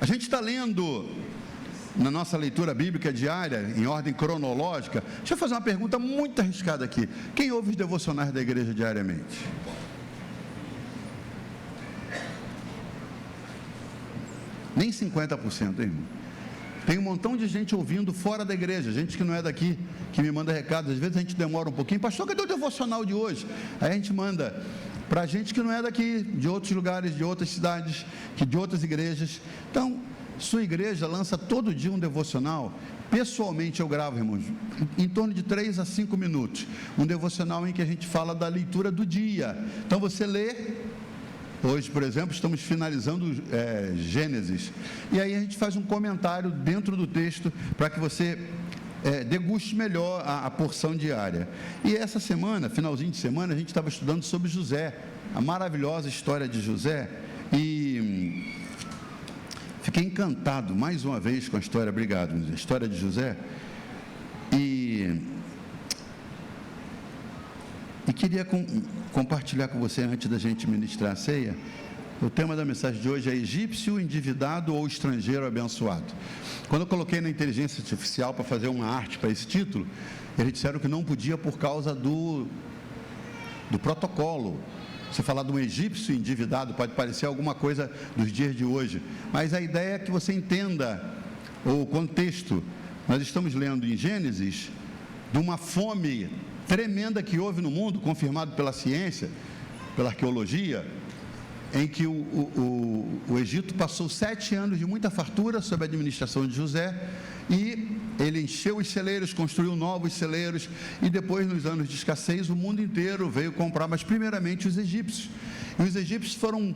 A gente está lendo na nossa leitura bíblica diária, em ordem cronológica. Deixa eu fazer uma pergunta muito arriscada aqui. Quem ouve os devocionais da igreja diariamente? Nem 50%, hein, irmão? Tem um montão de gente ouvindo fora da igreja, gente que não é daqui, que me manda recados. Às vezes a gente demora um pouquinho. Pastor, cadê o devocional de hoje? Aí a gente manda para gente que não é daqui, de outros lugares, de outras cidades, de outras igrejas. Então, sua igreja lança todo dia um devocional. Pessoalmente eu gravo, irmãos, em torno de 3 a 5 minutos. Um devocional em que a gente fala da leitura do dia. Então você lê. Hoje, por exemplo, estamos finalizando Gênesis. E aí a gente faz um comentário dentro do texto para que você deguste melhor a porção diária. E essa semana, finalzinho de semana, a gente estava estudando sobre José, a maravilhosa história de José. E fiquei encantado mais uma vez com a história, obrigado, a história de José. E queria compartilhar com você, antes da gente ministrar a ceia, o tema da mensagem de hoje é egípcio, endividado ou estrangeiro abençoado. Quando eu coloquei na inteligência artificial para fazer uma arte para esse título, eles disseram que não podia por causa do protocolo. Você falar de um egípcio endividado pode parecer alguma coisa dos dias de hoje, mas a ideia é que você entenda o contexto. Nós estamos lendo em Gênesis de uma fome tremenda que houve no mundo, confirmado pela ciência, pela arqueologia, em que o Egito passou 7 anos de muita fartura sob a administração de José, e ele encheu os celeiros, construiu novos celeiros, e depois, nos anos de escassez, o mundo inteiro veio comprar, mas primeiramente os egípcios. E os egípcios foram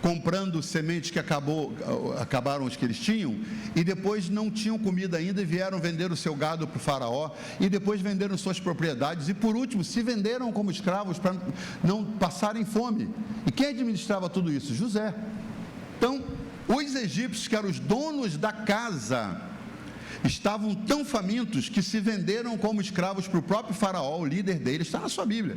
comprando sementes que acabaram os que eles tinham, e depois não tinham comida ainda e vieram vender o seu gado para o faraó, e depois venderam suas propriedades, e por último se venderam como escravos para não passarem fome. E quem administrava tudo isso? José. Então, os egípcios, que eram os donos da casa, estavam tão famintos que se venderam como escravos para o próprio faraó, o líder deles, está na sua Bíblia.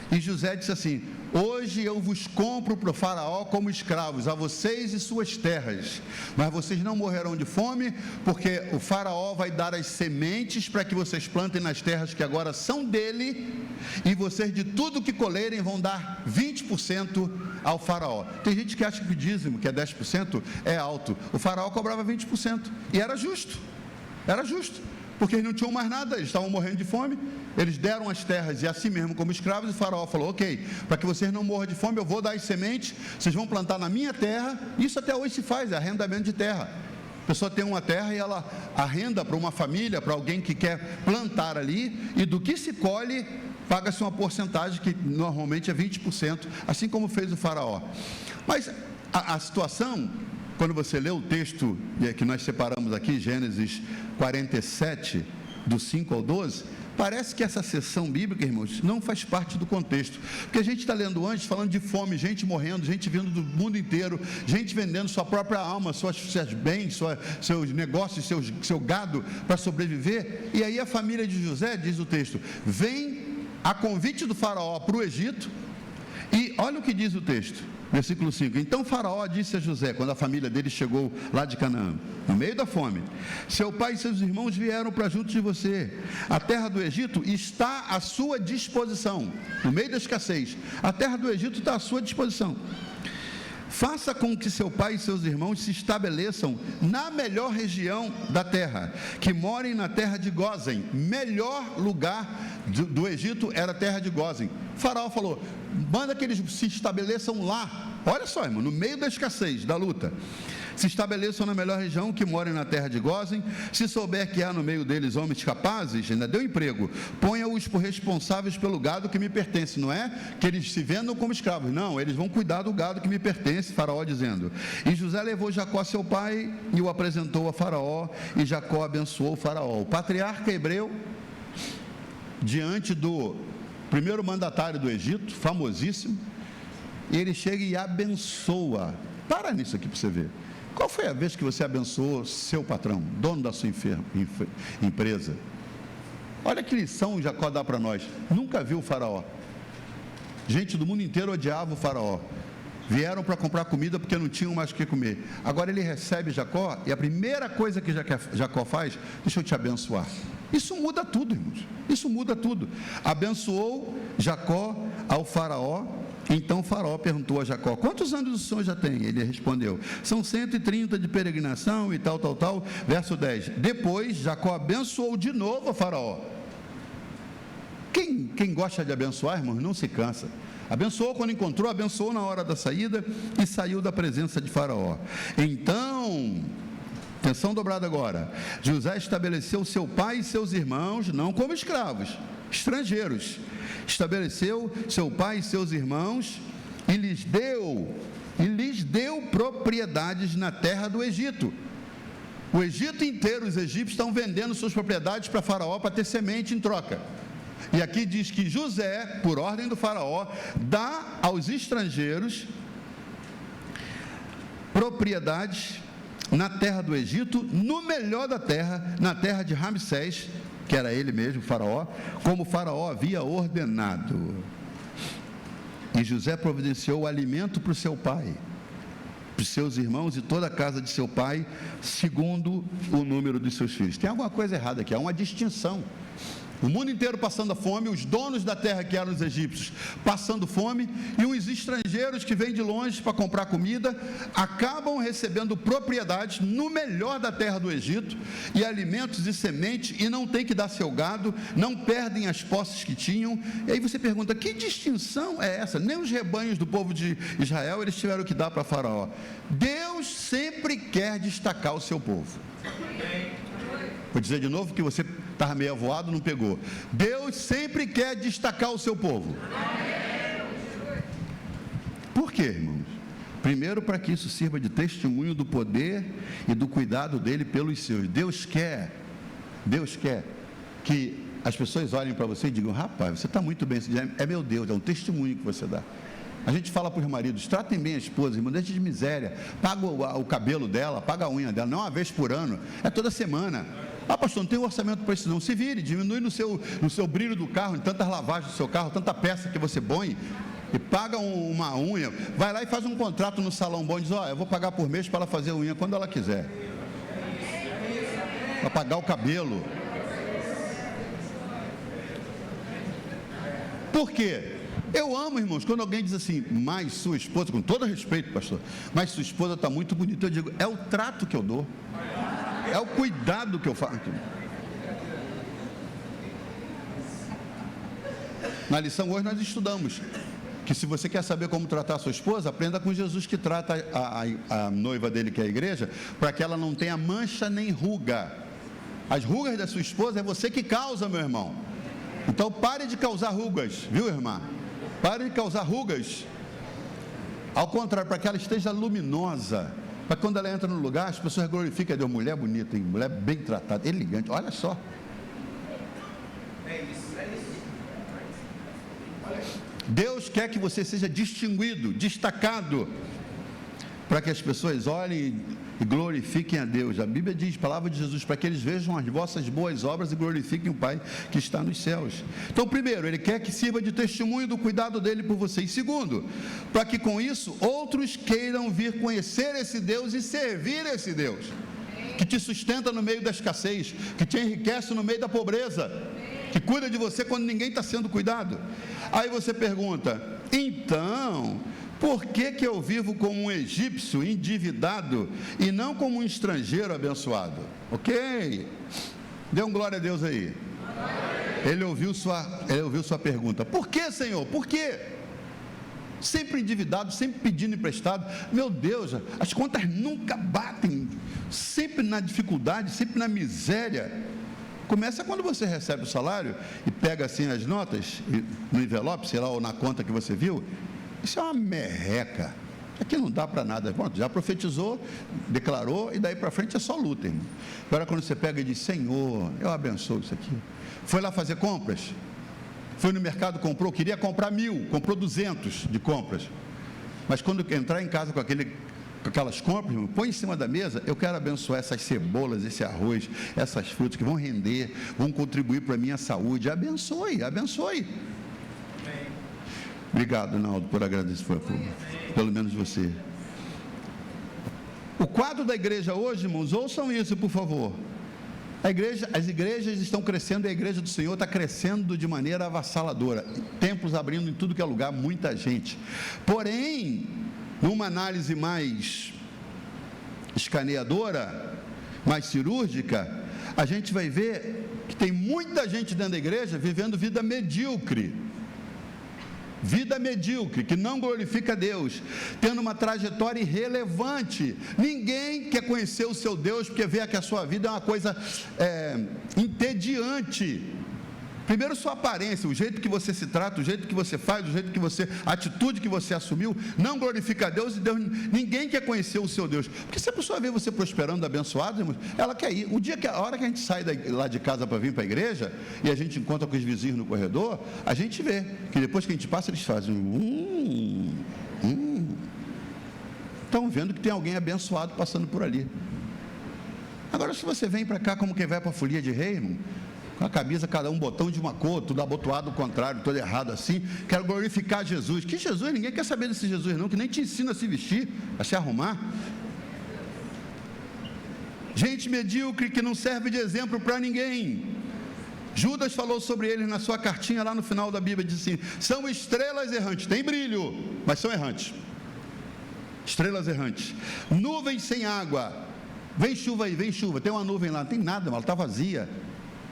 E José disse assim: hoje eu vos compro para o faraó como escravos, a vocês e suas terras, mas vocês não morrerão de fome, porque o faraó vai dar as sementes para que vocês plantem nas terras que agora são dele, e vocês de tudo que colherem vão dar 20% ao faraó. Tem gente que acha que o dízimo, que é 10%, é alto. O faraó cobrava 20%, e era justo, porque eles não tinham mais nada, eles estavam morrendo de fome. Eles deram as terras e assim mesmo como escravos, e o faraó falou: ok, para que vocês não morram de fome, eu vou dar as sementes, vocês vão plantar na minha terra. Isso até hoje se faz, é arrendamento de terra. A pessoa tem uma terra e ela arrenda para uma família, para alguém que quer plantar ali, e do que se colhe, paga-se uma porcentagem que normalmente é 20%, assim como fez o faraó. Mas a situação, quando você lê o texto que nós separamos aqui, Gênesis 47, do 5 ao 12, parece que essa sessão bíblica, irmãos, não faz parte do contexto, porque a gente está lendo antes, falando de fome, gente morrendo, gente vindo do mundo inteiro, gente vendendo sua própria alma, seus bens, seus negócios, seu gado para sobreviver. E aí a família de José, diz o texto, vem a convite do faraó para o Egito. E olha o que diz o texto, versículo 5: então Faraó disse a José, quando a família dele chegou lá de Canaã, no meio da fome: seu pai e seus irmãos vieram para junto de você, a terra do Egito está à sua disposição. No meio da escassez, a terra do Egito está à sua disposição. Faça com que seu pai e seus irmãos se estabeleçam na melhor região da terra, que morem na terra de Gósen. Melhor lugar do Egito era a terra de Gósen. O faraó falou: manda que eles se estabeleçam lá. Olha só, irmão, no meio da escassez, da luta. Se estabeleçam na melhor região, que morem na terra de Gósen. Se souber que há no meio deles homens capazes, ainda deu emprego, ponha-os por responsáveis pelo gado que me pertence. Não é que eles se vendam como escravos, não, eles vão cuidar do gado que me pertence. Faraó dizendo. E José levou Jacó seu pai e o apresentou a Faraó, e Jacó abençoou o Faraó. O patriarca hebreu, diante do primeiro mandatário do Egito, famosíssimo, ele chega e abençoa. Para nisso aqui para você ver. Qual foi a vez que você abençoou seu patrão, dono da sua empresa? Olha que lição Jacó dá para nós. Nunca viu o faraó. Gente do mundo inteiro odiava o faraó. vieram para comprar comida porque não tinham mais o que comer. Agora ele recebe Jacó e a primeira coisa que Jacó faz, deixa eu te abençoar. Isso muda tudo, irmãos. Isso muda tudo. Abençoou Jacó ao faraó. Então o faraó perguntou a Jacó: quantos anos o senhor já tem? Ele respondeu: são 130 de peregrinação e tal. Verso 10. Depois Jacó abençoou de novo a faraó. Quem gosta de abençoar, irmãos, não se cansa. Abençoou quando encontrou, abençoou na hora da saída e saiu da presença de faraó. Então, atenção dobrada agora, José estabeleceu seu pai e seus irmãos, não como escravos, estrangeiros. Estabeleceu seu pai e seus irmãos e lhes deu propriedades na terra do Egito. O Egito inteiro, os egípcios estão vendendo suas propriedades para faraó para ter semente em troca. E aqui diz que José, por ordem do faraó, dá aos estrangeiros propriedades na terra do Egito, no melhor da terra, na terra de Ramsés, que era ele mesmo, o faraó, como o faraó havia ordenado. E José providenciou alimento para o seu pai, para os seus irmãos e toda a casa de seu pai, segundo o número dos seus filhos. Tem alguma coisa errada aqui, há uma distinção. O mundo inteiro passando fome, os donos da terra que eram os egípcios passando fome, e os estrangeiros que vêm de longe para comprar comida, acabam recebendo propriedades no melhor da terra do Egito, e alimentos e sementes, e não tem que dar seu gado, não perdem as posses que tinham. E aí você pergunta, que distinção é essa? Nem os rebanhos do povo de Israel, eles tiveram que dar para faraó. Deus sempre quer destacar o seu povo. Vou dizer de novo que você estava meio avoado, não pegou. Deus sempre quer destacar o seu povo. Por quê, irmãos? Primeiro, para que isso sirva de testemunho do poder e do cuidado dele pelos seus. Deus quer que as pessoas olhem para você e digam: rapaz, você está muito bem, é meu Deus, é um testemunho que você dá. A gente fala para os maridos: tratem bem a esposa, irmão, deixa de miséria, paga o cabelo dela, paga a unha dela, não uma vez por ano, é toda semana. Ah, pastor, não tem orçamento para isso não. Se vire, diminui no seu brilho do carro, em tantas lavagens do seu carro, tanta peça que você põe, e paga uma unha. Vai lá e faz um contrato no salão bom e diz: ó, eu vou pagar por mês para ela fazer a unha quando ela quiser, para pagar o cabelo. Por quê? Eu amo, irmãos, quando alguém diz assim: mas sua esposa, com todo respeito, pastor, mas sua esposa está muito bonita. Eu digo: é o trato que eu dou, é o cuidado que eu faço. Na lição hoje nós estudamos que se você quer saber como tratar a sua esposa, aprenda com Jesus, que trata a noiva dele, que é a igreja, para que ela não tenha mancha nem ruga. As rugas da sua esposa é você que causa, meu irmão. Então pare de causar rugas, viu, irmã? Pare de causar rugas. Ao contrário, para que ela esteja luminosa, para que quando ela entra no lugar, as pessoas glorificam a Deus. Mulher bonita, hein? Mulher bem tratada, elegante, olha só. Deus quer que você seja distinguido, destacado, para que as pessoas olhem e glorifiquem a Deus. A Bíblia diz, palavra de Jesus, para que eles vejam as vossas boas obras e glorifiquem o Pai que está nos céus. Então, primeiro, Ele quer que sirva de testemunho do cuidado dEle por você. E segundo, para que com isso outros queiram vir conhecer esse Deus e servir esse Deus, que te sustenta no meio da escassez, que te enriquece no meio da pobreza, que cuida de você quando ninguém está sendo cuidado. Aí você pergunta: então, por que eu vivo como um egípcio endividado e não como um estrangeiro abençoado? Ok? Dê um glória a Deus aí. Ele ouviu sua pergunta. Por que, Senhor? Por quê? Sempre endividado, sempre pedindo emprestado. Meu Deus, as contas nunca batem. Sempre na dificuldade, sempre na miséria. Começa quando você recebe o salário e pega assim as notas no envelope, sei lá, ou na conta que você viu. Isso é uma merreca. Aqui não dá para nada. Pronto, já profetizou, declarou, e daí para frente é só luta, irmão. Agora quando você pega e diz: Senhor, eu abençoo isso aqui. Foi lá fazer compras? Foi no mercado, comprou, queria comprar 1.000, comprou 200 de compras. Mas quando entrar em casa com aquelas compras, irmão, põe em cima da mesa: eu quero abençoar essas cebolas, esse arroz, essas frutas que vão render, vão contribuir para a minha saúde. Abençoe, abençoe. Obrigado, Naldo, por agradecer, pelo menos você. O quadro da igreja hoje, irmãos, ouçam isso, por favor. As igrejas estão crescendo, e a igreja do Senhor está crescendo de maneira avassaladora. Templos abrindo em tudo que é lugar, muita gente. Porém, numa análise mais escaneadora, mais cirúrgica, a gente vai ver que tem muita gente dentro da igreja vivendo vida medíocre, que não glorifica a Deus, tendo uma trajetória irrelevante. Ninguém quer conhecer o seu Deus porque vê que a sua vida é uma coisa entediante. Primeiro, sua aparência, o jeito que você se trata, o jeito que você faz, a atitude que você assumiu, não glorifica a Deus, e ninguém quer conhecer o seu Deus. Porque se a pessoa vê você prosperando, abençoado, irmãos, ela quer ir. A hora que a gente sai lá de casa para vir para a igreja, e a gente encontra com os vizinhos no corredor, a gente vê que depois que a gente passa, eles fazem estão vendo que tem alguém abençoado passando por ali. Agora, se você vem para cá como quem vai para a folia de rei, irmão, com a camisa, cada um botão de uma cor, tudo abotoado ao contrário, todo errado assim, quero glorificar Jesus. Que Jesus? Ninguém quer saber desse Jesus não, que nem te ensina a se vestir, a se arrumar. Gente medíocre que não serve de exemplo para ninguém. Judas falou sobre eles na sua cartinha lá no final da Bíblia, disse assim: são estrelas errantes, tem brilho, mas são errantes. Estrelas errantes, nuvens sem água. Vem chuva aí, vem chuva, tem uma nuvem lá, não tem nada, ela está vazia.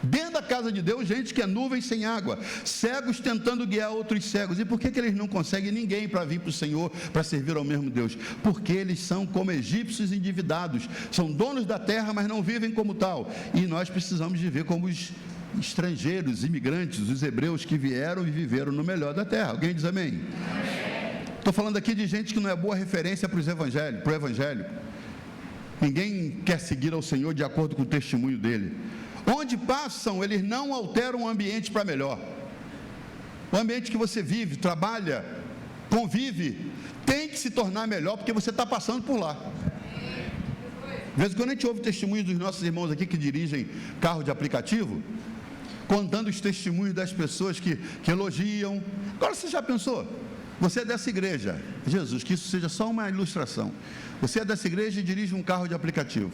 Dentro da casa de Deus, gente que é nuvem sem água, cegos tentando guiar outros cegos. E por que eles não conseguem ninguém para vir para o Senhor, para servir ao mesmo Deus? Porque eles são como egípcios endividados, são donos da terra, mas não vivem como tal. E nós precisamos viver como os estrangeiros, imigrantes, os hebreus que vieram e viveram no melhor da terra. Alguém diz amém? Estou falando aqui de gente que não é boa referência para o evangelho. Ninguém quer seguir ao Senhor de acordo com o testemunho dele. Onde passam, eles não alteram o ambiente para melhor. O ambiente que você vive, trabalha, convive, tem que se tornar melhor, porque você está passando por lá. De vez em quando a gente ouve testemunhos dos nossos irmãos aqui que dirigem carro de aplicativo, contando os testemunhos das pessoas que elogiam. Agora, você já pensou? Você é dessa igreja, Jesus, que isso seja só uma ilustração. Você é dessa igreja e dirige um carro de aplicativo.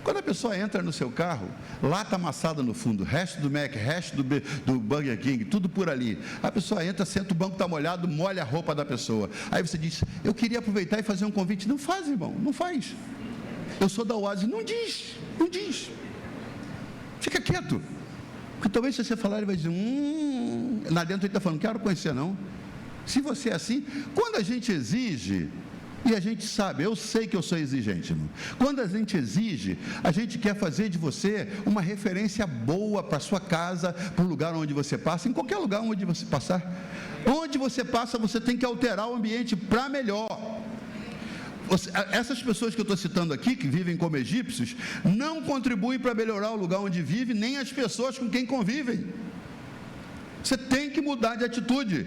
Quando a pessoa entra no seu carro, lata amassada no fundo, resto do Mac, resto do Burger King, tudo por ali. A pessoa entra, senta, o banco está molhado, molha a roupa da pessoa. Aí você diz: eu queria aproveitar e fazer um convite. Não faz, irmão, não faz. Eu sou da Oasis. Não diz. Fica quieto. Porque talvez se você falar, ele vai dizer: lá dentro ele está falando, não quero conhecer não. Se você é assim, quando a gente exige... E a gente sabe, eu sei que eu sou exigente, irmão. Quando a gente exige, a gente quer fazer de você uma referência boa para a sua casa, para o lugar onde você passa, em qualquer lugar onde você passar. Onde você passa, você tem que alterar o ambiente para melhor. Essas pessoas que eu estou citando aqui, que vivem como egípcios, não contribuem para melhorar o lugar onde vive, nem as pessoas com quem convivem. Você tem que mudar de atitude.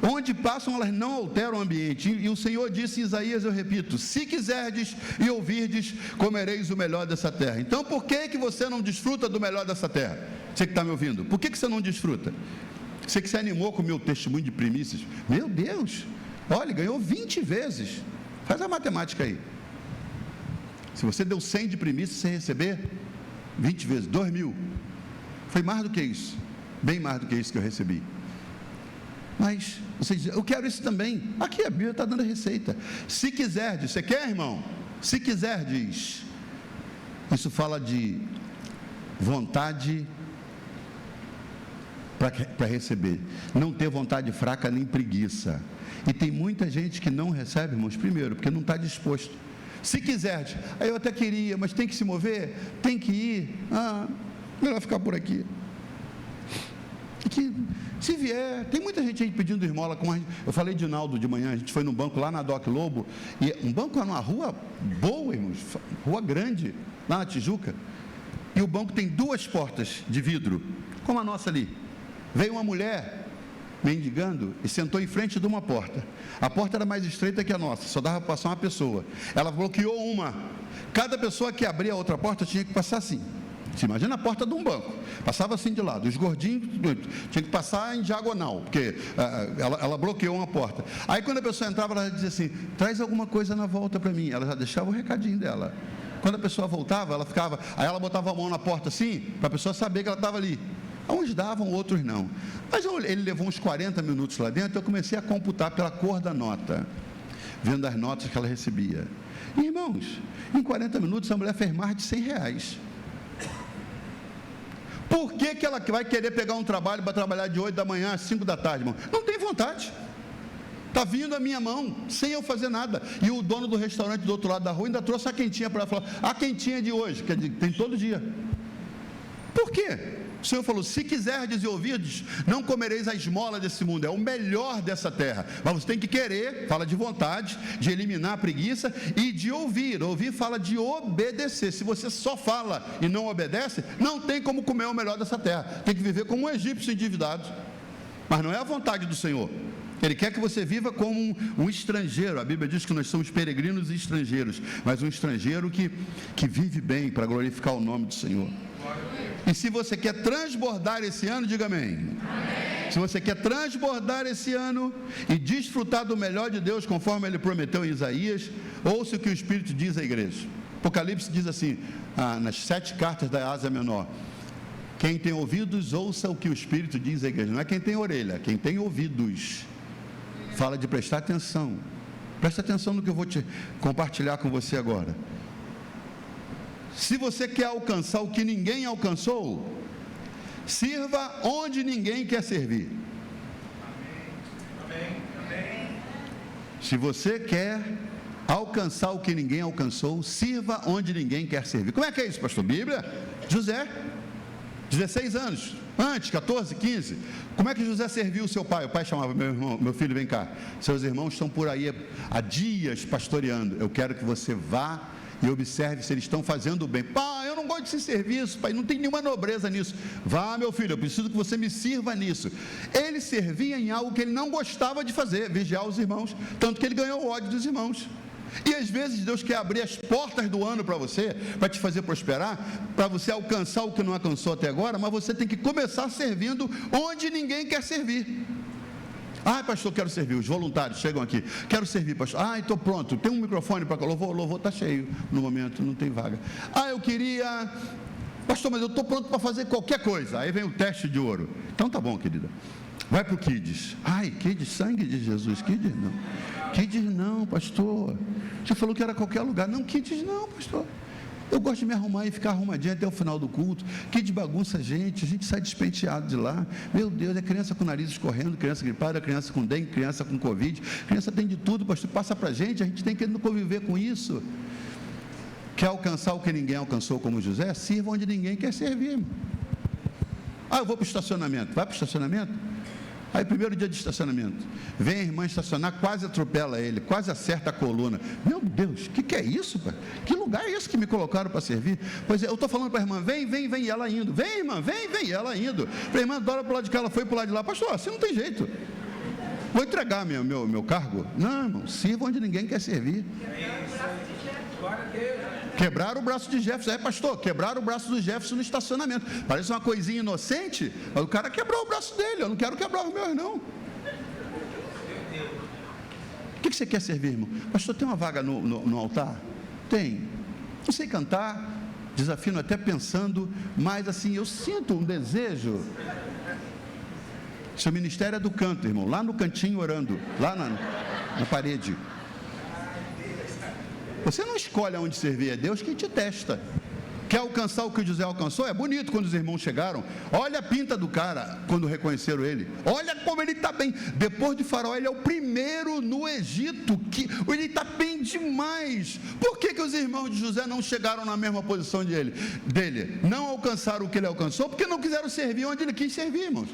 Onde passam, elas não alteram o ambiente. E o Senhor disse em Isaías, eu repito: se quiserdes e ouvirdes, comereis o melhor dessa terra. Então, por que você não desfruta do melhor dessa terra? Você que está me ouvindo, por que você não desfruta? Você que se animou com o meu testemunho de primícias. Meu Deus, olha, ganhou 20 vezes. Faz a matemática aí. Se você deu 100 de primícias, você receber 20 vezes, 2.000. Foi mais do que isso. Bem mais do que isso que eu recebi. Mas você diz: eu quero isso também. Aqui a Bíblia está dando a receita. Se quiserdes, você quer, irmão? Se quiserdes. Isso fala de vontade para receber. Não ter vontade fraca nem preguiça. E tem muita gente que não recebe, irmãos, primeiro, porque não está disposto. Se quiserdes, aí eu até queria, mas tem que se mover, tem que ir. Melhor ficar por aqui. Que se vier, tem muita gente aí pedindo esmola. Eu falei de Naldo de manhã, a gente foi no banco lá na Doc Lobo, e um banco numa rua boa, irmãos, rua grande, lá na Tijuca, e o banco tem 2 portas de vidro, como a nossa ali. Veio uma mulher mendigando e sentou em frente de uma porta. A porta era mais estreita que a nossa, só dava para passar uma pessoa. Ela bloqueou uma. Cada pessoa que abria a outra porta tinha que passar assim. Você imagina a porta de um banco, passava assim de lado, os gordinhos tinha que passar em diagonal, porque ela bloqueou uma porta. Aí quando a pessoa entrava, ela dizia assim, traz alguma coisa na volta para mim, ela já deixava o recadinho dela. Quando a pessoa voltava, ela ficava, aí ela botava a mão na porta assim, para a pessoa saber que ela estava ali. Uns davam, outros não. Mas ele levou uns 40 minutos lá dentro, eu comecei a computar pela cor da nota, vendo as notas que ela recebia. E, irmãos, em 40 minutos a mulher fez mais de R$100. Por que ela vai querer pegar um trabalho para trabalhar de 8 da manhã às 5 da tarde, irmão? Não tem vontade. Está vindo a minha mão, sem eu fazer nada. E o dono do restaurante do outro lado da rua ainda trouxe a quentinha para ela, falou, a quentinha de hoje, que tem todo dia. Por quê? O Senhor falou, se quiserdes e ouvirdes, não comereis a esmola desse mundo, é o melhor dessa terra, mas você tem que querer, fala de vontade, de eliminar a preguiça e de ouvir fala de obedecer. Se você só fala e não obedece, não tem como comer o melhor dessa terra, tem que viver como um egípcio endividado, mas não é a vontade do Senhor. Ele quer que você viva como um estrangeiro. A Bíblia diz que nós somos peregrinos e estrangeiros, mas um estrangeiro que vive bem para glorificar o nome do Senhor. E se você quer transbordar esse ano, diga amém. Amém. Se você quer transbordar esse ano e desfrutar do melhor de Deus, conforme Ele prometeu em Isaías, ouça o que o Espírito diz à igreja. Apocalipse diz assim, nas 7 cartas da Ásia Menor, quem tem ouvidos, ouça o que o Espírito diz à igreja. Não é quem tem orelha, quem tem ouvidos. Fala de prestar atenção. Presta atenção no que eu vou te compartilhar com você agora. Se você quer alcançar o que ninguém alcançou, sirva onde ninguém quer servir. Se você quer alcançar o que ninguém alcançou, sirva onde ninguém quer servir. Como é que é isso, pastor? Bíblia? José, 16 anos, antes, 14, 15. Como é que José serviu o seu pai? O pai chamava, meu filho, vem cá. Seus irmãos estão por aí há dias pastoreando. Eu quero que você vá e observe se eles estão fazendo o bem. Pai, eu não gosto desse serviço, pai, não tem nenhuma nobreza nisso. Vá, meu filho, eu preciso que você me sirva nisso. Ele servia em algo que ele não gostava de fazer, vigiar os irmãos, tanto que ele ganhou o ódio dos irmãos. E às vezes Deus quer abrir as portas do ano para você, para te fazer prosperar, para você alcançar o que não alcançou até agora, mas você tem que começar servindo onde ninguém quer servir. Ah, pastor, quero servir. Os voluntários chegam aqui. Quero servir, pastor. Ah, estou pronto. Tem um microfone para louvor? Louvor está cheio no momento, não tem vaga. Ah, eu queria... Pastor, mas eu estou pronto para fazer qualquer coisa. Aí vem o teste de ouro. Então tá bom, querida. Vai para o Kids. Ai, Kids, sangue de Jesus. Kids não. Kids não, pastor. Você falou que era qualquer lugar. Não, Kids não, pastor. Eu gosto de me arrumar e ficar arrumadinho até o final do culto. Que de bagunça a gente sai despenteado de lá. Meu Deus, é criança com nariz escorrendo, criança gripada, criança com dengue, criança com Covid. Criança tem de tudo, pastor, passa para a gente tem que conviver com isso. Quer alcançar o que ninguém alcançou como José? Sirva onde ninguém quer servir. Ah, eu vou para o estacionamento. Vai para o estacionamento? Aí, primeiro dia de estacionamento, vem a irmã estacionar, quase atropela ele, quase acerta a coluna. Meu Deus, o que é isso, pai? Que lugar é esse que me colocaram para servir? Pois é, eu estou falando para a irmã, vem, e ela indo. Vem, irmã, vem, e ela indo. Para a irmã, dora para o lado de cá, ela foi para o lado de lá. Pastor, assim não tem jeito. Vou entregar meu cargo? Não, irmão, sirva onde ninguém quer servir. Quebraram o braço de Jefferson. Pastor, quebraram o braço do Jefferson no estacionamento. Parece uma coisinha inocente, mas o cara quebrou o braço dele. Eu não quero quebrar os meus, não. O que você quer servir, irmão? Pastor, tem uma vaga no altar? Tem. Não sei cantar, desafino até pensando, mas assim, eu sinto um desejo. Seu ministério é do canto, irmão. Lá no cantinho orando, lá na parede. Você não escolhe aonde servir, é Deus quem te testa. Quer alcançar o que o José alcançou? É bonito quando os irmãos chegaram. Olha a pinta do cara quando reconheceram ele. Olha como ele está bem. Depois de Faraó, ele é o primeiro no Egito. Ele está bem demais. Por que os irmãos de José não chegaram na mesma posição dele? Não alcançaram o que ele alcançou, porque não quiseram servir onde ele quis servir, irmãos.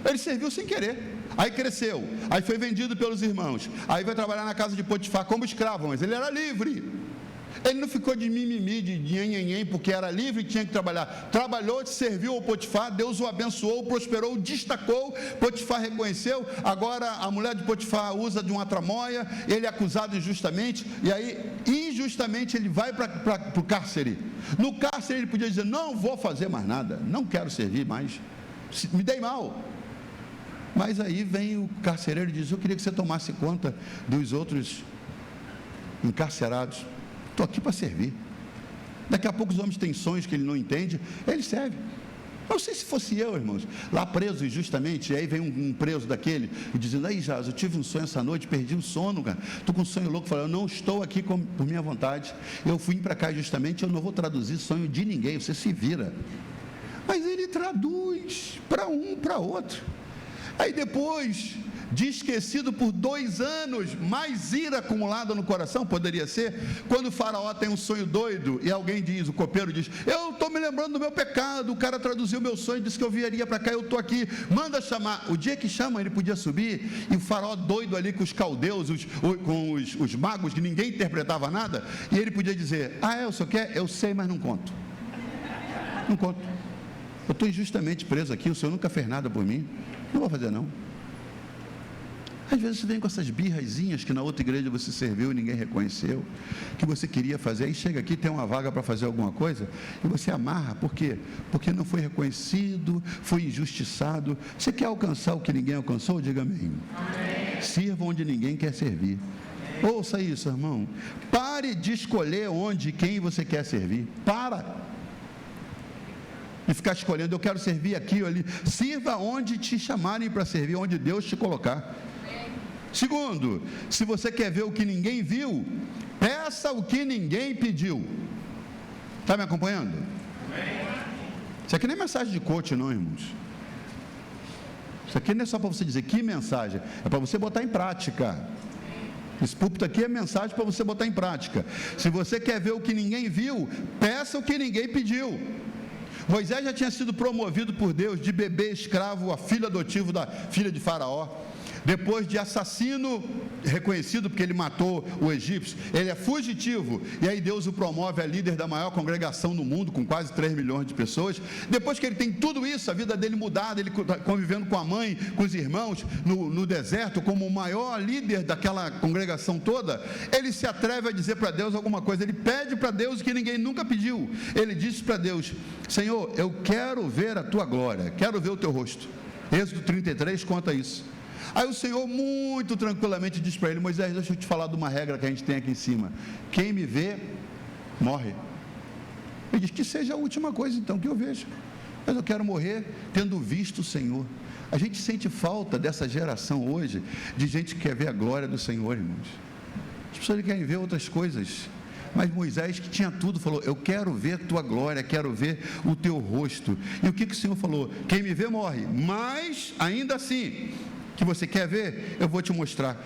Ele serviu sem querer. Aí cresceu, aí foi vendido pelos irmãos, aí vai trabalhar na casa de Potifar como escravo, mas ele era livre. Ele não ficou de mimimi, de nhenhenhen, porque era livre e tinha que trabalhar. Trabalhou, serviu ao Potifar, Deus o abençoou, prosperou, destacou. Potifar reconheceu. Agora a mulher de Potifar usa de uma tramóia, ele é acusado injustamente, e aí, injustamente, ele vai para o cárcere. No cárcere ele podia dizer: não vou fazer mais nada, não quero servir mais, me dei mal. Mas aí vem o carcereiro e diz: eu queria que você tomasse conta dos outros encarcerados. Estou aqui para servir. Daqui a pouco os homens têm sonhos que ele não entende, ele serve. Não sei se fosse eu, irmãos, lá preso injustamente, e aí vem um preso daquele, e dizendo: aí, Jaz, eu tive um sonho essa noite, perdi o sono, cara, estou com um sonho louco. Falei: eu não estou aqui por minha vontade, eu fui para cá justamente, eu não vou traduzir sonho de ninguém, você se vira. Mas ele traduz para um, para outro. Aí depois de esquecido por 2 anos, mais ira acumulada no coração, poderia ser, quando o faraó tem um sonho doido, e alguém diz, o copeiro diz: eu estou me lembrando do meu pecado, o cara traduziu meu sonho, disse que eu viria para cá, eu estou aqui, manda chamar. O dia que chama, ele podia subir, e o faraó doido ali com os caldeus, com os magos, que ninguém interpretava nada, e ele podia dizer: ah, o senhor quer? Eu sei, mas não conto. Não conto. Eu estou injustamente preso aqui, o senhor nunca fez nada por mim, não vou fazer não. Às vezes você vem com essas birrazinhas que na outra igreja você serviu e ninguém reconheceu, que você queria fazer, aí chega aqui, tem uma vaga para fazer alguma coisa, e você amarra. Por quê? Porque não foi reconhecido, foi injustiçado. Você quer alcançar o que ninguém alcançou? Diga amém. Amém. Sirva onde ninguém quer servir. Amém. Ouça isso, irmão. Pare de escolher onde e quem você quer servir. Para de ficar escolhendo: eu quero servir aqui ou ali. Sirva onde te chamarem para servir, onde Deus te colocar. Segundo, se você quer ver o que ninguém viu, peça o que ninguém pediu. Está me acompanhando? Isso aqui nem é mensagem de coach, não, irmãos. Isso aqui não é só para você dizer que mensagem, é para você botar em prática. Esse púlpito aqui é mensagem para você botar em prática. Se você quer ver o que ninguém viu, peça o que ninguém pediu. Moisés já tinha sido promovido por Deus de bebê escravo a filho adotivo da filha de Faraó. Depois de assassino reconhecido, porque ele matou o egípcio, ele é fugitivo, e aí Deus o promove a líder da maior congregação do mundo, com quase 3 milhões de pessoas. Depois que ele tem tudo isso, a vida dele mudada, ele convivendo com a mãe, com os irmãos, no deserto, como o maior líder daquela congregação toda, ele se atreve a dizer para Deus alguma coisa. Ele pede para Deus o que ninguém nunca pediu. Ele disse para Deus: Senhor, eu quero ver a tua glória, quero ver o teu rosto. Êxodo 33 conta isso. Aí o Senhor muito tranquilamente diz para ele: Moisés, deixa eu te falar de uma regra que a gente tem aqui em cima: quem me vê, morre. Ele diz: que seja a última coisa então que eu vejo, mas eu quero morrer tendo visto o Senhor. A gente sente falta dessa geração hoje, de gente que quer ver a glória do Senhor, irmãos. As pessoas querem ver outras coisas, mas Moisés, que tinha tudo, falou: eu quero ver a tua glória, quero ver o teu rosto. E o que o Senhor falou? Quem me vê morre, mas ainda assim, que você quer ver, eu vou te mostrar.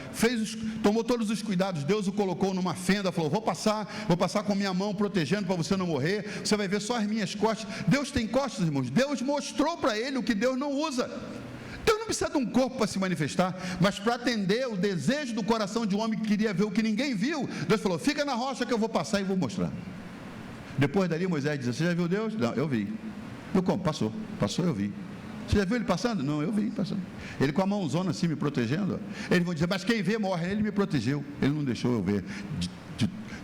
Tomou todos os cuidados, Deus o colocou numa fenda, falou: vou passar com minha mão protegendo para você não morrer, você vai ver só as minhas costas. Deus tem costas, irmãos. Deus mostrou para ele o que Deus não usa. Deus não precisa de um corpo para se manifestar, mas para atender o desejo do coração de um homem que queria ver o que ninguém viu, Deus falou: fica na rocha que eu vou passar e vou mostrar. Depois dali Moisés disse: você já viu Deus? Não, eu vi. Eu como? Passou, eu vi. Você já viu ele passando? Não, eu vi passando. Ele com a mãozona assim me protegendo. Eles vão dizer: mas quem vê morre. Ele me protegeu, ele não deixou eu ver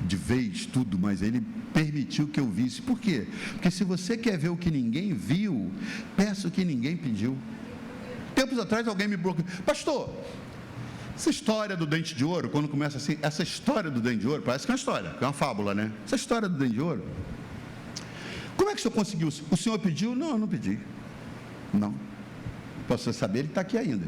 de vez tudo, mas ele permitiu que eu visse. Por quê? Porque se você quer ver o que ninguém viu, peça o que ninguém pediu. Tempos atrás alguém me bloqueou: pastor, essa história do dente de ouro, quando começa assim, essa história do dente de ouro, parece que é uma história, que é uma fábula, né? Essa história do dente de ouro, como é que o senhor conseguiu? O senhor pediu? Não, eu não pedi. Não, para você saber, ele está aqui ainda.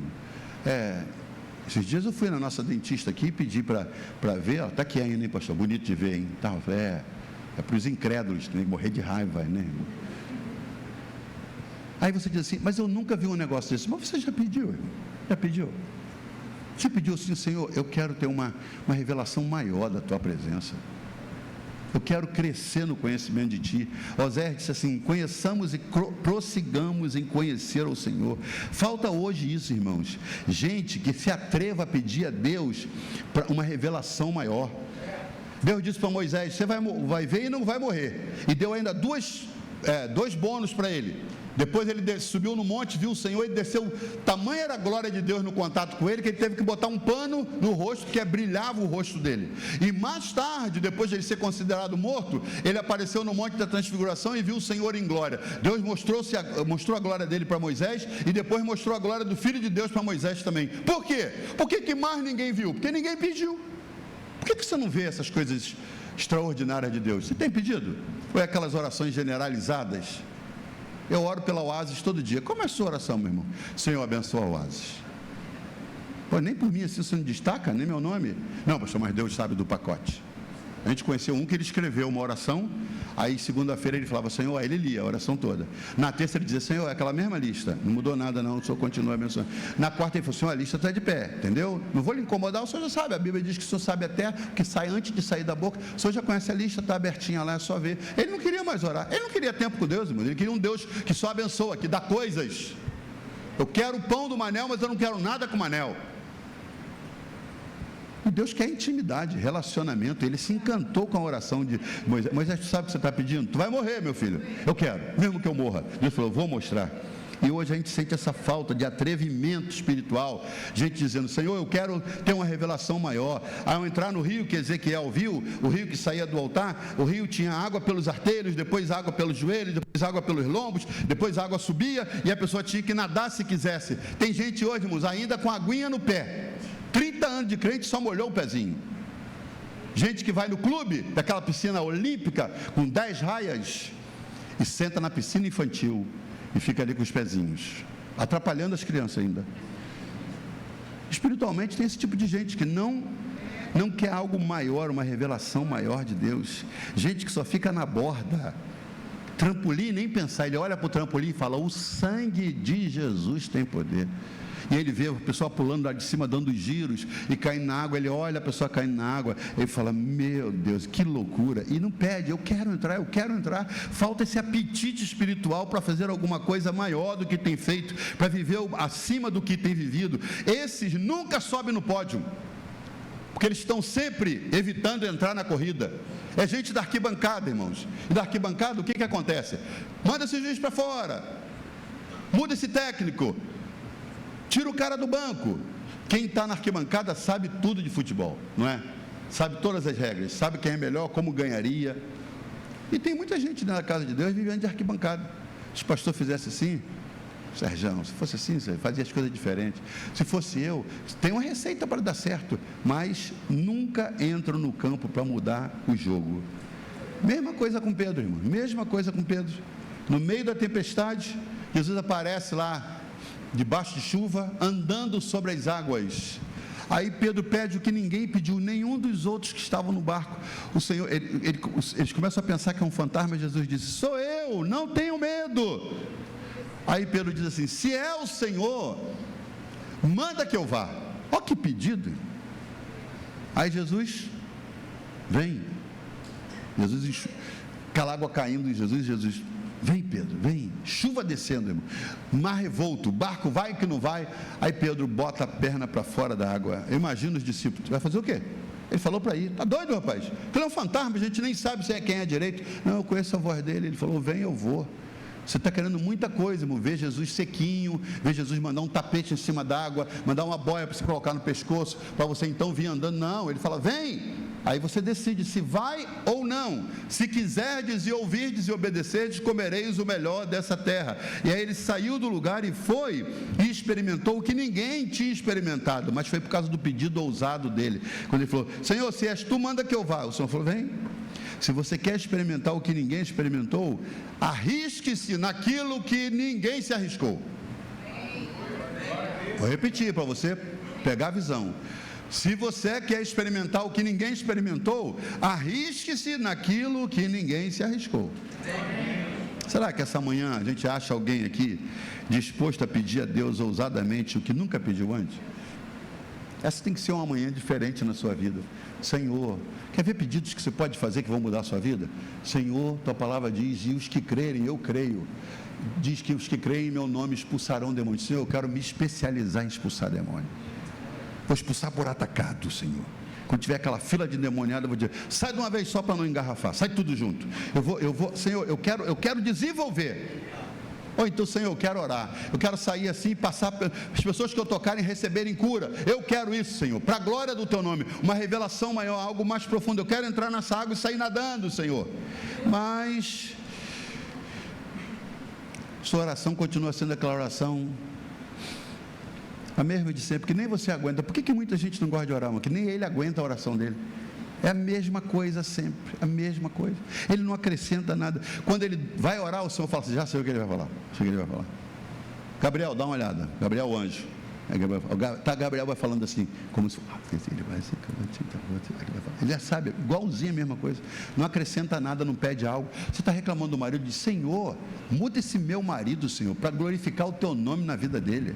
Esses dias eu fui na nossa dentista aqui e pedi para ver. Está aqui ainda, hein, pastor? Bonito de ver, hein? Tá, é para os incrédulos, tem que morrer de raiva, né? Aí você diz assim: mas eu nunca vi um negócio desse. Mas você já pediu, irmão? Já pediu? Você pediu assim: Senhor, eu quero ter uma revelação maior da tua presença. Eu quero crescer no conhecimento de Ti. Oséias disse assim: conheçamos e prossigamos em conhecer o Senhor. Falta hoje isso, irmãos. Gente que se atreva a pedir a Deus para uma revelação maior. Deus disse para Moisés: você vai ver e não vai morrer. E deu ainda dois bônus para ele. Depois ele subiu no monte, viu o Senhor, e desceu. Tamanha era a glória de Deus no contato com ele, que ele teve que botar um pano no rosto, que brilhava o rosto dele. E mais tarde, depois de ele ser considerado morto, ele apareceu no monte da transfiguração e viu o Senhor em glória. Deus mostrou a glória dele para Moisés, e depois mostrou a glória do Filho de Deus para Moisés também. Por quê? Por que mais ninguém viu? Porque ninguém pediu. Por que você não vê essas coisas extraordinárias de Deus? Você tem pedido? Ou é aquelas orações generalizadas? Eu oro pela Oasis todo dia. Como é a sua oração, meu irmão? Senhor, abençoa a Oasis. Pô, nem por mim assim você não destaca, nem meu nome. Não, pastor, mas Deus sabe do pacote. A gente conheceu um que ele escreveu uma oração, aí segunda-feira ele falava, Senhor, aí ele lia a oração toda. Na terça ele dizia, Senhor, é aquela mesma lista, não mudou nada não, o Senhor continua abençoando. Na quarta ele falou, Senhor, a lista está de pé, entendeu? Não vou lhe incomodar, o Senhor já sabe, a Bíblia diz que o Senhor sabe até o que sai antes de sair da boca, o Senhor já conhece a lista, está abertinha lá, é só ver. Ele não queria mais orar, ele não queria tempo com Deus, irmão. Ele queria um Deus que só abençoa, que dá coisas. Eu quero o pão do Manel, mas eu não quero nada com o Manel. E Deus quer intimidade, relacionamento. Ele se encantou com a oração de Moisés. Moisés, tu sabe o que você está pedindo? Tu vai morrer, meu filho. Eu quero, mesmo que eu morra. Deus falou, vou mostrar. E hoje a gente sente essa falta de atrevimento espiritual. Gente dizendo, Senhor, eu quero ter uma revelação maior. Ao entrar no rio que Ezequiel viu, o rio que saía do altar, o rio tinha água pelos arteiros, depois água pelos joelhos, depois água pelos lombos, depois a água subia e a pessoa tinha que nadar se quisesse. Tem gente hoje, irmãos, ainda com a aguinha no pé. 30 anos de crente, só molhou o pezinho. Gente que vai no clube, daquela piscina olímpica, com 10 raias, e senta na piscina infantil, e fica ali com os pezinhos, atrapalhando as crianças ainda. Espiritualmente tem esse tipo de gente que não quer algo maior, uma revelação maior de Deus. Gente que só fica na borda. Trampolim, nem pensar, ele olha para o trampolim e fala, o sangue de Jesus tem poder. E ele vê a pessoa pulando lá de cima, dando giros e caindo na água. Ele olha a pessoa caindo na água. Ele fala, meu Deus, que loucura. E não pede, eu quero entrar. Falta esse apetite espiritual para fazer alguma coisa maior do que tem feito, para viver acima do que tem vivido. Esses nunca sobem no pódio, porque eles estão sempre evitando entrar na corrida. É gente da arquibancada, irmãos. E da arquibancada, o que acontece? Manda esse juiz para fora, muda esse técnico, tira o cara do banco. Quem está na arquibancada sabe tudo de futebol, não é? Sabe todas as regras, sabe quem é melhor, como ganharia. E tem muita gente na casa de Deus vivendo de arquibancada. Se o pastor fizesse assim, Sérgio, se fosse assim, você fazia as coisas diferentes. Se fosse eu, tem uma receita para dar certo, mas nunca entro no campo para mudar o jogo. Mesma coisa com Pedro, irmão, mesma coisa com Pedro. No meio da tempestade, Jesus aparece lá, debaixo de chuva, andando sobre as águas. Aí Pedro pede o que ninguém pediu, nenhum dos outros que estavam no barco. O Senhor, eles começam a pensar que é um fantasma. Jesus disse, sou eu, não tenho medo. Aí Pedro diz assim, se é o Senhor, manda que eu vá. Olha que pedido. Aí Jesus, vem. Jesus, aquela água caindo em Jesus, vem Pedro, vem, chuva descendo, irmão. Mar revolto, barco vai que não vai. Aí Pedro bota a perna para fora da água. Eu imagino os discípulos, vai fazer o quê? Ele falou para ir, tá doido, rapaz? Ele é um fantasma, a gente nem sabe quem é direito. Não, eu conheço a voz dele. Ele falou, vem, eu vou. Você está querendo muita coisa, irmão. Ver Jesus sequinho, ver Jesus mandar um tapete em cima d'água, mandar uma boia para você colocar no pescoço, para você então vir andando. Não, ele fala, vem. Aí você decide se vai ou não. Se quiserdes e ouvirdes e obedecerdes, comereis o melhor dessa terra. E aí ele saiu do lugar e foi e experimentou o que ninguém tinha experimentado, mas foi por causa do pedido ousado dele. Quando ele falou, Senhor, se és tu, manda que eu vá. O Senhor falou, vem. Se você quer experimentar o que ninguém experimentou, arrisque-se naquilo que ninguém se arriscou. Vou repetir para você pegar a visão. Se você quer experimentar o que ninguém experimentou, arrisque-se naquilo que ninguém se arriscou. Será que essa manhã a gente acha alguém aqui disposto a pedir a Deus ousadamente o que nunca pediu antes? Essa tem que ser uma manhã diferente na sua vida. Senhor, quer ver pedidos que você pode fazer que vão mudar a sua vida? Senhor, tua palavra diz, e os que crerem, eu creio. Diz que os que creem em meu nome expulsarão demônios. Senhor, eu quero me especializar em expulsar demônios. Vou expulsar por atacado, Senhor. Quando tiver aquela fila de endemoniado, eu vou dizer, sai de uma vez só para não engarrafar, sai tudo junto. Eu vou, Senhor, eu quero desenvolver. Ou então, Senhor, eu quero orar, eu quero sair assim e passar, as pessoas que eu tocarem receberem cura, eu quero isso, Senhor, para a glória do Teu nome, uma revelação maior, algo mais profundo, eu quero entrar nessa água e sair nadando, Senhor. Mas sua oração continua sendo aquela oração a mesma de sempre, que nem você aguenta. Por que muita gente não gosta de orar, mano? Que nem ele aguenta a oração dele. É a mesma coisa sempre, a mesma coisa. Ele não acrescenta nada. Quando ele vai orar, o Senhor fala assim, já sei o que ele vai falar. Sei o que ele vai falar. Gabriel, dá uma olhada. Gabriel, o anjo. Gabriel vai falando assim, como se ele já sabe, igualzinho a mesma coisa. Não acrescenta nada, não pede algo. Você está reclamando do marido, diz, Senhor, muda esse meu marido, Senhor, para glorificar o Teu nome na vida dele.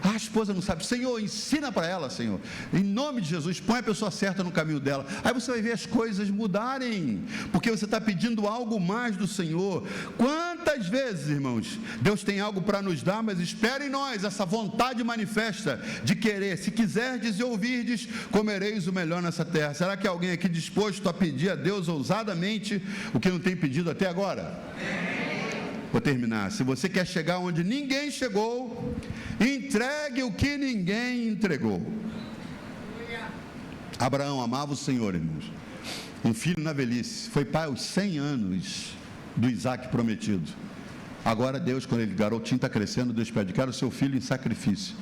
A esposa não sabe, Senhor, ensina para ela, Senhor, em nome de Jesus, põe a pessoa certa no caminho dela, aí você vai ver as coisas mudarem, porque você está pedindo algo mais do Senhor. Quantas vezes, irmãos, Deus tem algo para nos dar, mas espera em nós essa vontade manifesta de querer. Se quiserdes e ouvirdes, comereis o melhor nessa terra. Será que alguém aqui disposto a pedir a Deus ousadamente o que não tem pedido até agora? Vou terminar. Se você quer chegar onde ninguém chegou, entregue o que ninguém entregou. Abraão amava o Senhor, irmãos. Um filho na velhice. Foi pai aos 100 anos do Isaac prometido. Agora Deus, quando ele garotinho está crescendo, Deus pede, quero o seu filho em sacrifício.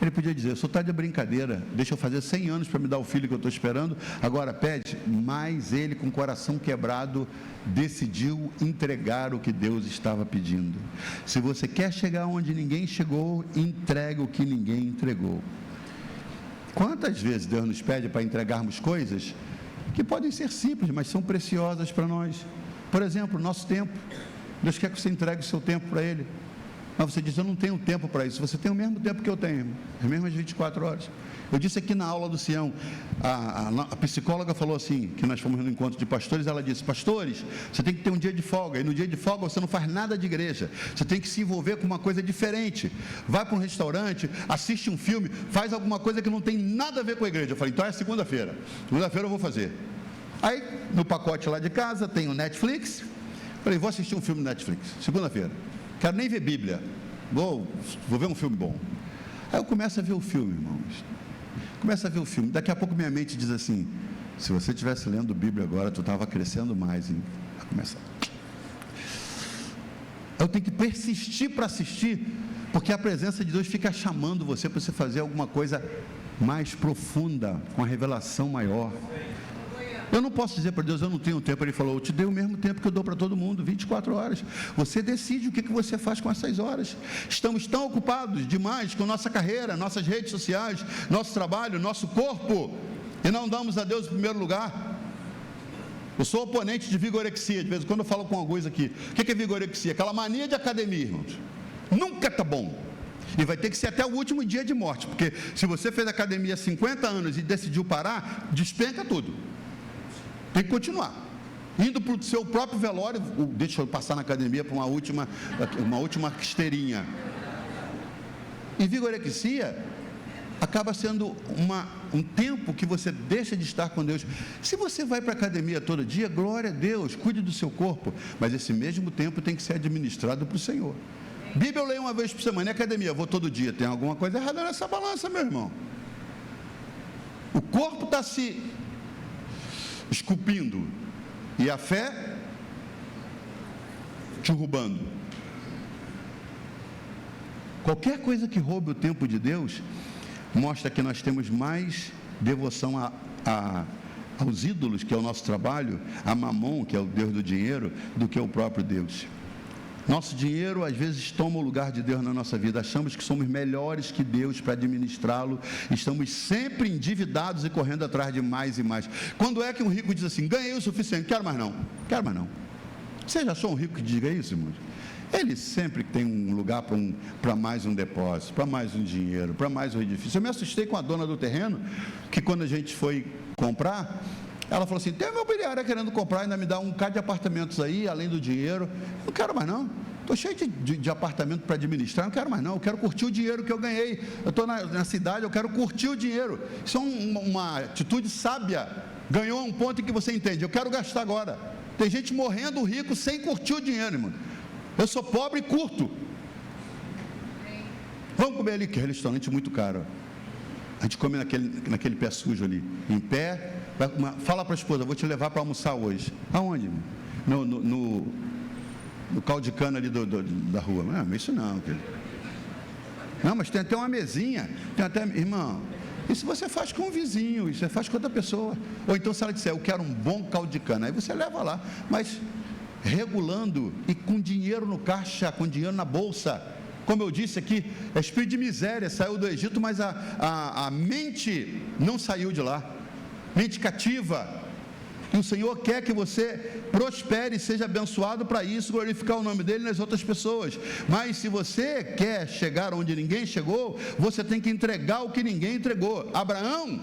Ele podia dizer, o senhor está de brincadeira, deixa eu fazer 100 anos para me dar o filho que eu estou esperando, agora pede. Mas ele, com o coração quebrado, decidiu entregar o que Deus estava pedindo. Se você quer chegar onde ninguém chegou, entregue o que ninguém entregou. Quantas vezes Deus nos pede para entregarmos coisas que podem ser simples, mas são preciosas para nós? Por exemplo, o nosso tempo. Deus quer que você entregue o seu tempo para Ele. Mas você diz, eu não tenho tempo para isso. Você tem o mesmo tempo que eu tenho, as mesmas 24 horas. Eu disse aqui na aula do Sião, a psicóloga falou assim, que nós fomos no encontro de pastores, ela disse, pastores, você tem que ter um dia de folga, e no dia de folga você não faz nada de igreja, você tem que se envolver com uma coisa diferente. Vai para um restaurante, assiste um filme, faz alguma coisa que não tem nada a ver com a igreja. Eu falei, então é segunda-feira eu vou fazer. Aí, no pacote lá de casa, tem o Netflix. Falei, vou assistir um filme no Netflix, segunda-feira. Quero nem ver Bíblia, vou ver um filme bom. Aí eu começo a ver o filme, irmãos. Começo a ver o filme. Daqui a pouco minha mente diz assim, se você estivesse lendo Bíblia agora, tu estava crescendo mais, hein? Vai começar. Eu tenho que persistir para assistir, porque a presença de Deus fica chamando você para você fazer alguma coisa mais profunda, com a revelação maior. Eu não posso dizer para Deus, eu não tenho tempo. Ele falou, eu te dei o mesmo tempo que eu dou para todo mundo, 24 horas. Você decide o que você faz com essas horas. Estamos tão ocupados demais com nossa carreira, nossas redes sociais, nosso trabalho, nosso corpo, e não damos a Deus em primeiro lugar. Eu sou oponente de vigorexia. De vez em quando eu falo com alguns aqui. O que é vigorexia? Aquela mania de academia, irmãos. Nunca está bom. E vai ter que ser até o último dia de morte, porque se você fez academia há 50 anos e decidiu parar, despenca tudo. Tem que continuar. Indo para o seu próprio velório, deixa eu passar na academia para uma última esteirinha. E vigorexia acaba sendo um tempo que você deixa de estar com Deus. Se você vai para a academia todo dia, glória a Deus, cuide do seu corpo, mas esse mesmo tempo tem que ser administrado para o Senhor. Bíblia eu leio uma vez por semana, e academia eu vou todo dia. Tem alguma coisa errada nessa balança, meu irmão. O corpo está se esculpindo e a fé te roubando. Qualquer coisa que roube o tempo de Deus mostra que nós temos mais devoção aos ídolos, que é o nosso trabalho, a Mamon, que é o Deus do dinheiro, do que o próprio Deus. Nosso dinheiro às vezes toma o lugar de Deus na nossa vida. Achamos que somos melhores que Deus para administrá-lo. Estamos sempre endividados e correndo atrás de mais e mais. Quando é que um rico diz assim, ganhei o suficiente, quero mais não, quero mais não. Você já achou um rico que diga isso, irmãos? Ele sempre tem um lugar para mais um depósito, para mais um dinheiro, para mais um edifício. Eu me assustei com a dona do terreno, que quando a gente foi comprar, ela falou assim, tem uma imobiliária querendo comprar, ainda me dá um bocado de apartamentos aí, além do dinheiro. Não quero mais não, estou cheio de apartamento para administrar, não quero mais não, eu quero curtir o dinheiro que eu ganhei, eu estou na cidade, eu quero curtir o dinheiro. Isso é uma atitude sábia. Ganhou um ponto em que você entende, eu quero gastar agora. Tem gente morrendo rico sem curtir o dinheiro, irmão. Eu sou pobre e curto. Vamos comer ali, que é um restaurante muito caro. A gente come naquele pé sujo ali, em pé. Fala para a esposa, vou te levar para almoçar hoje. Aonde, irmão? No caldo de cana ali da rua. Não, isso não, querido. Não, mas tem até uma mesinha. Tem até, irmão, isso você faz com um vizinho, isso você faz com outra pessoa. Ou então se ela disser, eu quero um bom caldo de cana, aí você leva lá, mas regulando e com dinheiro no caixa, com dinheiro na bolsa. Como eu disse aqui, é espírito de miséria, saiu do Egito, mas a mente não saiu de lá. Mente cativa. E o Senhor quer que você prospere e seja abençoado para isso, glorificar o nome dele nas outras pessoas. Mas se você quer chegar onde ninguém chegou, você tem que entregar o que ninguém entregou. Abraão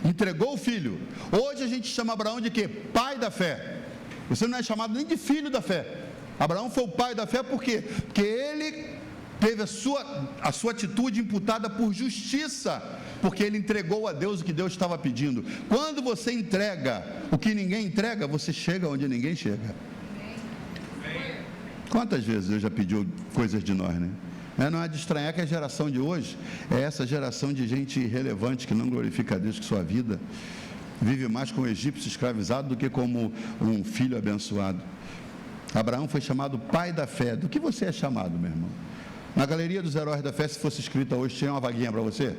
entregou o filho. Hoje a gente chama Abraão de quê? Pai da fé. Você não é chamado nem de filho da fé. Abraão foi o pai da fé por quê? Porque ele teve a sua atitude imputada por justiça, porque ele entregou a Deus o que Deus estava pedindo. Quando você entrega o que ninguém entrega, você chega onde ninguém chega. Quantas vezes Deus já pediu coisas de nós, né? Não é de estranhar que a geração de hoje é essa geração de gente irrelevante que não glorifica a Deus com sua vida, vive mais como egípcio escravizado do que como um filho abençoado. Abraão foi chamado pai da fé. Do que você é chamado, meu irmão? Na galeria dos heróis da fé, se fosse escrita hoje, tinha uma vaguinha para você?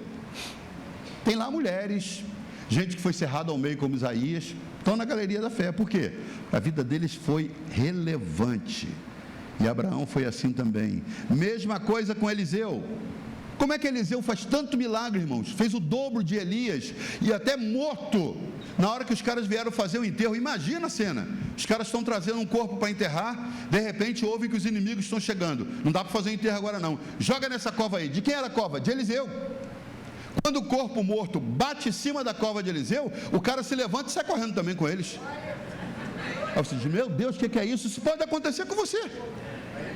Tem lá mulheres, gente que foi cerrada ao meio como Isaías, estão na galeria da fé. Por quê? A vida deles foi relevante. E Abraão foi assim também. Mesma coisa com Eliseu. Como é que Eliseu faz tanto milagre, irmãos? Fez o dobro de Elias e até morto. Na hora que os caras vieram fazer o enterro, imagina a cena. Os caras estão trazendo um corpo para enterrar, de repente ouvem que os inimigos estão chegando. Não dá para fazer o enterro agora não. Joga nessa cova aí. De quem era a cova? De Eliseu. Quando o corpo morto bate em cima da cova de Eliseu, o cara se levanta e sai correndo também com eles. Aí você diz, meu Deus, o que é isso? Isso pode acontecer com você.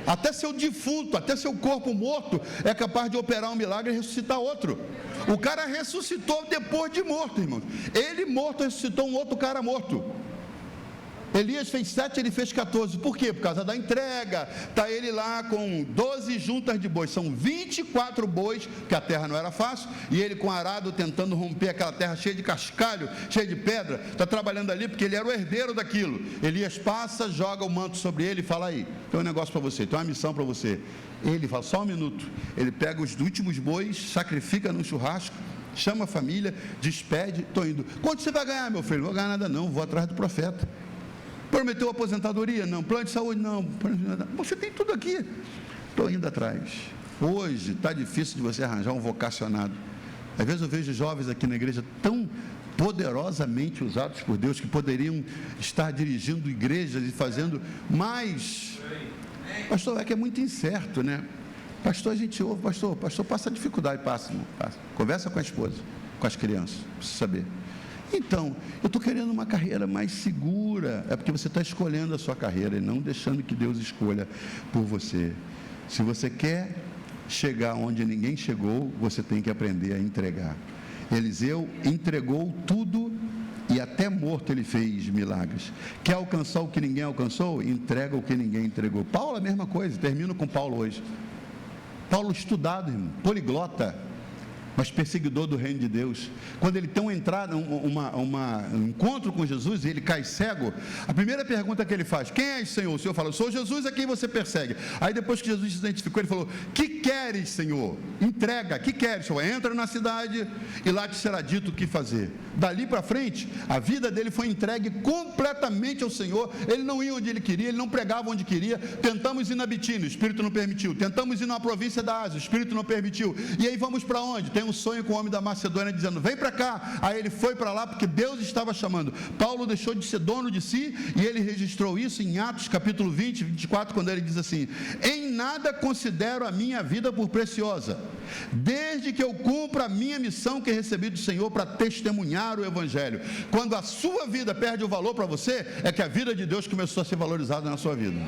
Até seu defunto, até seu corpo morto é capaz de operar um milagre e ressuscitar outro. O cara ressuscitou depois de morto, irmãos. Ele morto ressuscitou um outro cara morto. Elias fez 7, ele fez 14. Por quê? Por causa da entrega. Está ele lá com 12 juntas de bois. São 24 bois, porque a terra não era fácil. E ele com arado tentando romper aquela terra cheia de cascalho, cheia de pedra. Está trabalhando ali porque ele era o herdeiro daquilo. Elias passa, joga o manto sobre ele e fala, aí, tem um negócio para você, tem uma missão para você. Ele fala, só um minuto. Ele pega os últimos bois, sacrifica no churrasco, chama a família, despede, estou indo. Quanto você vai ganhar, meu filho? Não vou ganhar nada não, vou atrás do profeta. Prometeu aposentadoria? Não. Plano de saúde? Não. Você tem tudo aqui. Estou indo atrás. Hoje está difícil de você arranjar um vocacionado. Às vezes eu vejo jovens aqui na igreja tão poderosamente usados por Deus que poderiam estar dirigindo igrejas e fazendo mais. Pastor, é que é muito incerto, né? Pastor, a gente ouve, pastor passa dificuldade, passa. Conversa com a esposa, com as crianças, precisa saber. Então, eu estou querendo uma carreira mais segura. É porque você está escolhendo a sua carreira e não deixando que Deus escolha por você. Se você quer chegar onde ninguém chegou, você tem que aprender a entregar. Eliseu entregou tudo e até morto ele fez milagres. Quer alcançar o que ninguém alcançou? Entrega o que ninguém entregou. Paulo, a mesma coisa. Termino com Paulo hoje. Paulo estudado, irmão, poliglota, mas perseguidor do reino de Deus. Quando ele tem uma entrada, um encontro com Jesus e ele cai cego, a primeira pergunta que ele faz, quem és, Senhor? O Senhor fala, sou Jesus a quem você persegue. Aí depois que Jesus se identificou, ele falou, que queres, Senhor? Entrega, que queres, Senhor? Entra na cidade e lá te será dito o que fazer. Dali para frente, a vida dele foi entregue completamente ao Senhor. Ele não ia onde ele queria, ele não pregava onde queria. Tentamos ir na Bitínia, o Espírito não permitiu. Tentamos ir na província da Ásia, o Espírito não permitiu. E aí vamos para onde? Tem um sonho com o homem da Macedônia dizendo, vem para cá. Aí ele foi para lá porque Deus estava chamando. Paulo deixou de ser dono de si e ele registrou isso em Atos capítulo 20, 24, quando ele diz assim, em nada considero a minha vida por preciosa, desde que eu cumpra a minha missão que recebi do Senhor para testemunhar o Evangelho. Quando a sua vida perde o valor para você, é que a vida de Deus começou a ser valorizada na sua vida.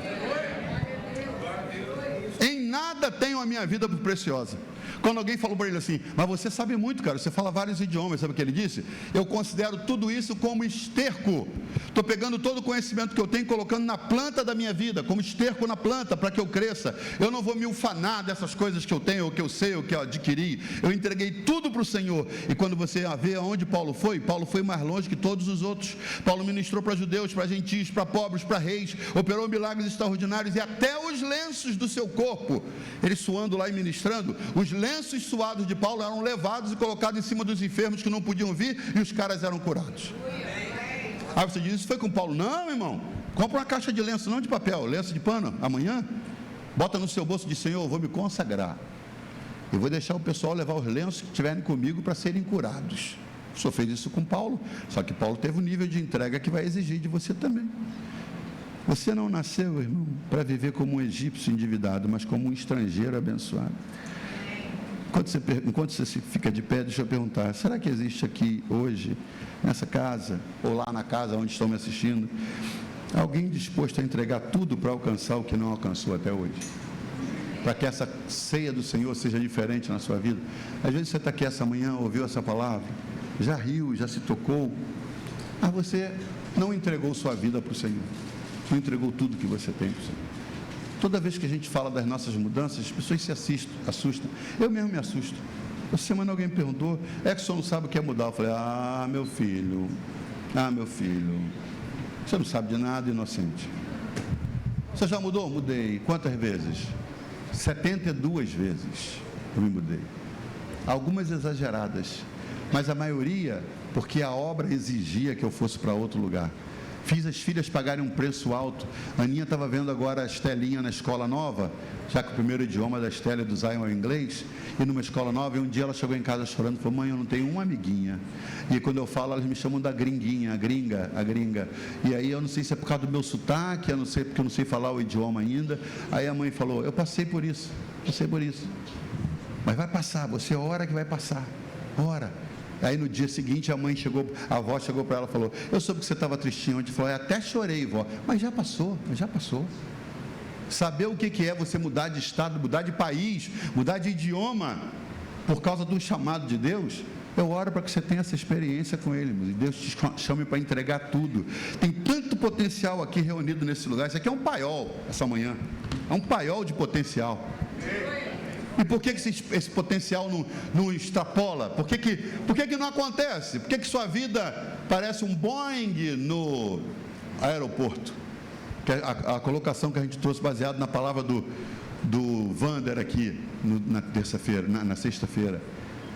a minha vida por preciosa. Quando alguém falou para ele assim, mas você sabe muito, cara, você fala vários idiomas, sabe o que ele disse? Eu considero tudo isso como esterco. Estou pegando todo o conhecimento que eu tenho e colocando na planta da minha vida, como esterco na planta, para que eu cresça. Eu não vou me ufanar dessas coisas que eu tenho, ou que eu sei, ou que eu adquiri. Eu entreguei tudo para o Senhor. E quando você vê aonde Paulo foi mais longe que todos os outros. Paulo ministrou para judeus, para gentios, para pobres, para reis, operou milagres extraordinários, e até os lenços do seu corpo, ele suando lá e ministrando, os lenços suados de Paulo eram levados e colocados em cima dos enfermos que não podiam vir, e os caras eram curados. Aí você diz, isso foi com Paulo? Não, irmão, compra uma caixa de lenço, não de papel, lenço de pano, amanhã, bota no seu bolso e diz, Senhor, eu vou me consagrar, eu vou deixar o pessoal levar os lenços que estiverem comigo para serem curados. O Senhor fez isso com Paulo, só que Paulo teve um nível de entrega que vai exigir de você também. Você não nasceu, irmão, para viver como um egípcio endividado, mas como um estrangeiro abençoado. Enquanto você fica de pé, deixa eu perguntar, será que existe aqui hoje, nessa casa, ou lá na casa onde estão me assistindo, alguém disposto a entregar tudo para alcançar o que não alcançou até hoje? Para que essa ceia do Senhor seja diferente na sua vida. Às vezes você está aqui essa manhã, ouviu essa palavra, já riu, já se tocou, mas você não entregou sua vida para o Senhor, não entregou tudo que você tem para o Senhor. Toda vez que a gente fala das nossas mudanças, as pessoas se assustam. Eu mesmo me assusto. Essa semana alguém me perguntou, é que o senhor não sabe o que é mudar? Eu falei, meu filho, você não sabe de nada, inocente. Você já mudou? Mudei. Quantas vezes? 72 vezes eu me mudei. Algumas exageradas, mas a maioria porque a obra exigia que eu fosse para outro lugar. Fiz as filhas pagarem um preço alto. A Aninha estava vendo agora a Estelinha na escola nova, já que o primeiro idioma da Estela e do Zion é o inglês, e numa escola nova, e um dia ela chegou em casa chorando, falou, mãe, eu não tenho uma amiguinha. E quando eu falo, elas me chamam da gringuinha, a gringa. E aí eu não sei se é por causa do meu sotaque, eu não sei, porque eu não sei falar o idioma ainda. Aí a mãe falou, eu passei por isso. Mas vai passar, você ora que vai passar, ora. Aí no dia seguinte a avó chegou para ela e falou, eu soube que você estava tristinho ontem. Falou, até chorei, vó, mas já passou. Saber o que é você mudar de estado, mudar de país, mudar de idioma, por causa de um chamado de Deus, eu oro para que você tenha essa experiência com Ele, e Deus te chame para entregar tudo. Tem tanto potencial aqui reunido nesse lugar. Isso aqui é um paiol, essa manhã, é um paiol de potencial. E por que esse potencial não extrapola? Por que não acontece? Por que sua vida parece um Boeing no aeroporto? Que a colocação que a gente trouxe baseado na palavra do Vander aqui na terça-feira, na sexta-feira.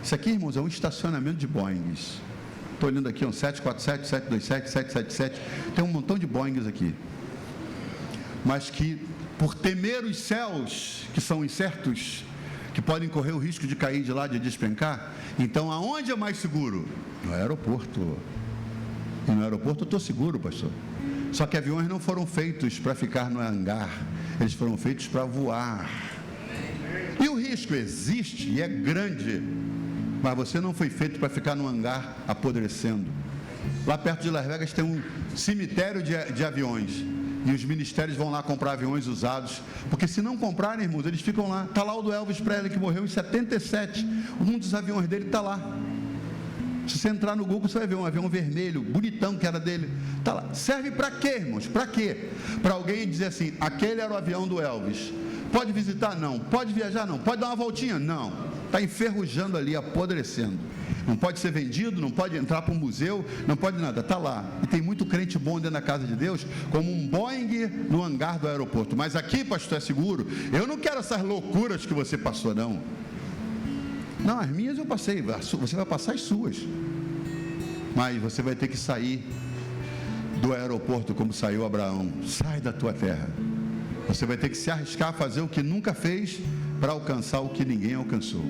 Isso aqui, irmãos, é um estacionamento de Boeings. Estou olhando aqui, um 747, 727, 777, tem um montão de Boeings aqui. Mas que, por temer os céus, que são incertos, que podem correr o risco de cair de lá, de despencar, então aonde é mais seguro? No aeroporto. E no aeroporto eu estou seguro, pastor. Só que aviões não foram feitos para ficar no hangar, eles foram feitos para voar. E o risco existe e é grande, mas você não foi feito para ficar no hangar apodrecendo. Lá perto de Las Vegas tem um cemitério de aviões, e os ministérios vão lá comprar aviões usados, porque se não comprarem, irmãos, eles ficam lá. Está lá o do Elvis Presley, que morreu em 77, um dos aviões dele está lá. Se você entrar no Google, você vai ver um avião vermelho, bonitão, que era dele, está lá. Serve para quê, irmãos? Para quê? Para alguém dizer assim, aquele era o avião do Elvis. Pode visitar? Não. Pode viajar? Não. Pode dar uma voltinha? Não. Está enferrujando ali, apodrecendo. Não pode ser vendido, não pode entrar para um museu, não pode nada, está lá. E tem muito crente bom dentro da casa de Deus, como um Boeing no hangar do aeroporto. Mas aqui, pastor, é seguro? Eu não quero essas loucuras que você passou, não. Não, as minhas eu passei, você vai passar as suas. Mas você vai ter que sair do aeroporto como saiu Abraão. Sai da tua terra. Você vai ter que se arriscar a fazer o que nunca fez para alcançar o que ninguém alcançou.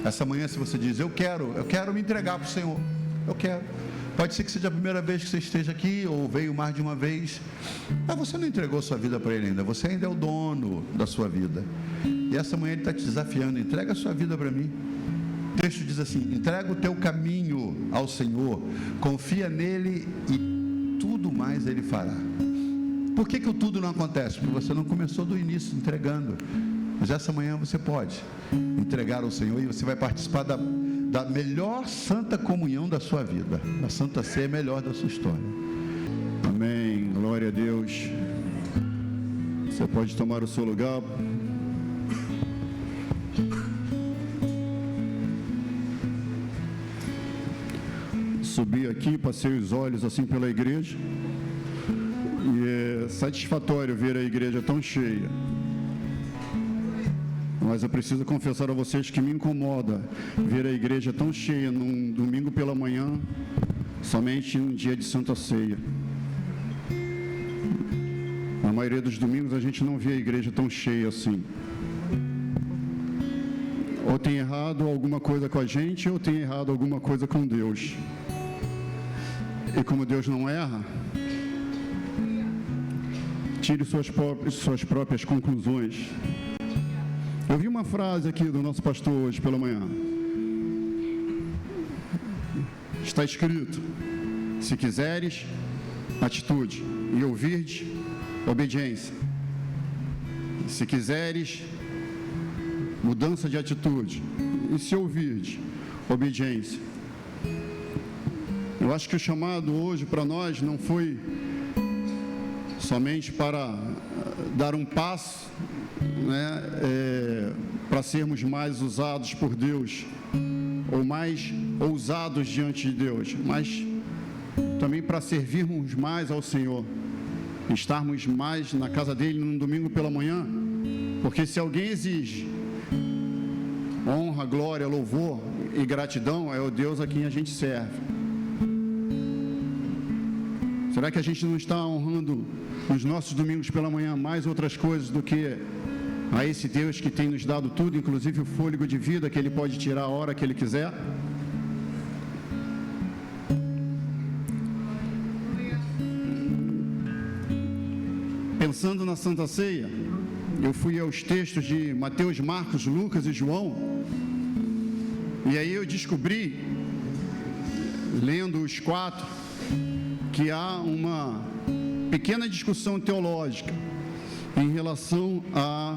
Essa manhã, se você diz, eu quero me entregar para o Senhor, eu quero. Pode ser que seja a primeira vez que você esteja aqui, ou veio mais de uma vez, mas você não entregou sua vida para Ele ainda, você ainda é o dono da sua vida. E essa manhã Ele está te desafiando, entrega a sua vida para mim. O texto diz assim, entrega o teu caminho ao Senhor, confia nele e tudo mais Ele fará. Por que o tudo não acontece? Porque você não começou do início entregando. Mas essa manhã você pode entregar ao Senhor e você vai participar da melhor santa comunhão da sua vida. A Santa Ceia melhor da sua história. Amém, glória a Deus. Você pode tomar o seu lugar. Subi aqui, passei os olhos assim pela igreja, e é satisfatório ver a igreja tão cheia. Mas eu preciso confessar a vocês que me incomoda ver a igreja tão cheia num domingo pela manhã, somente num dia de Santa Ceia. Na maioria dos domingos a gente não vê a igreja tão cheia assim. Ou tem errado alguma coisa com a gente, ou tem errado alguma coisa com Deus. E como Deus não erra, tire suas próprias conclusões. Eu vi uma frase aqui do nosso pastor hoje pela manhã. Está escrito: se quiseres, atitude, e ouvirdes, obediência. Se quiseres, mudança de atitude, e se ouvirdes, obediência. Eu acho que o chamado hoje para nós não foi somente para dar um passo, para sermos mais usados por Deus, ou mais ousados diante de Deus, mas também para servirmos mais ao Senhor, estarmos mais na casa dele no domingo pela manhã, porque se alguém exige honra, glória, louvor e gratidão, é o Deus a quem a gente serve. Será que a gente não está honrando nos nossos domingos pela manhã mais outras coisas do que a esse Deus que tem nos dado tudo, inclusive o fôlego de vida que Ele pode tirar a hora que Ele quiser? Pensando na Santa Ceia, eu fui aos textos de Mateus, Marcos, Lucas e João, e aí eu descobri, lendo os 4, que há uma pequena discussão teológica em relação à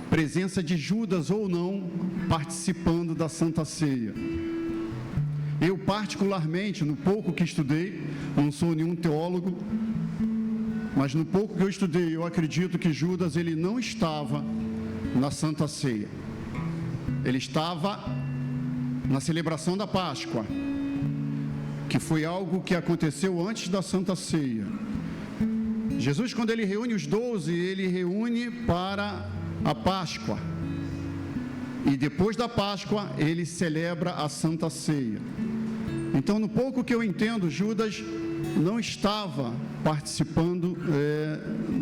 presença de Judas ou não participando da Santa Ceia. Eu, particularmente, no pouco que estudei, não sou nenhum teólogo, mas no pouco que eu estudei, eu acredito que Judas ele não estava na Santa Ceia. Ele estava na celebração da Páscoa, que foi algo que aconteceu antes da Santa Ceia. Jesus, quando ele reúne os 12, ele reúne para a Páscoa. E depois da Páscoa, ele celebra a Santa Ceia. Então, no pouco que eu entendo, Judas não estava participando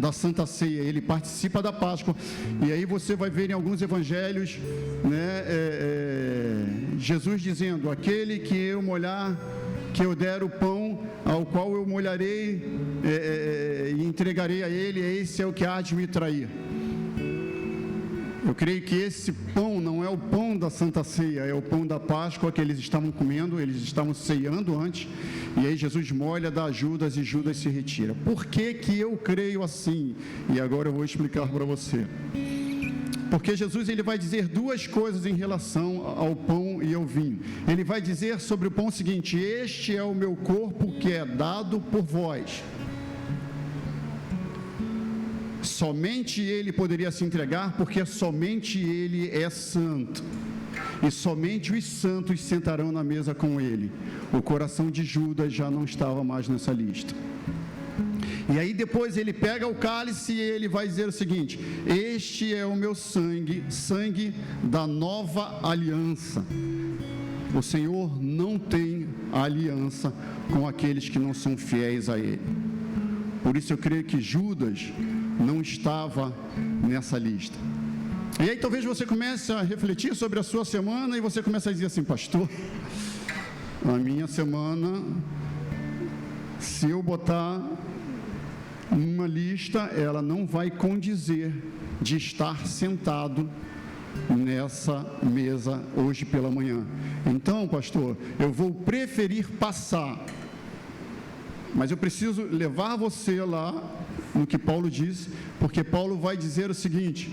da Santa Ceia, ele participa da Páscoa. E aí você vai ver em alguns evangelhos, Jesus dizendo: aquele que eu molhar, que eu der o pão ao qual eu molharei e entregarei a ele, esse é o que há de me trair. Eu creio que esse pão não é o pão da Santa Ceia, é o pão da Páscoa que eles estavam comendo, eles estavam ceando antes, e aí Jesus molha, dá a Judas e Judas se retira. Por que que eu creio assim? E agora eu vou explicar para você. Porque Jesus ele vai dizer duas coisas em relação ao pão e ao vinho. Ele vai dizer sobre o pão o seguinte: este é o meu corpo que é dado por vós. Somente ele poderia se entregar, porque somente ele é santo. E somente os santos sentarão na mesa com ele. O coração de Judas já não estava mais nessa lista. E aí depois ele pega o cálice e ele vai dizer o seguinte: este é o meu sangue, sangue da nova aliança. O Senhor não tem aliança com aqueles que não são fiéis a Ele. Por isso eu creio que Judas não estava nessa lista. E aí talvez você comece a refletir sobre a sua semana e você comece a dizer assim: pastor, a minha semana, se eu botar uma lista, ela não vai condizer de estar sentado nessa mesa hoje pela manhã. Então, pastor, eu vou preferir passar, mas eu preciso levar você lá no que Paulo diz, porque Paulo vai dizer o seguinte: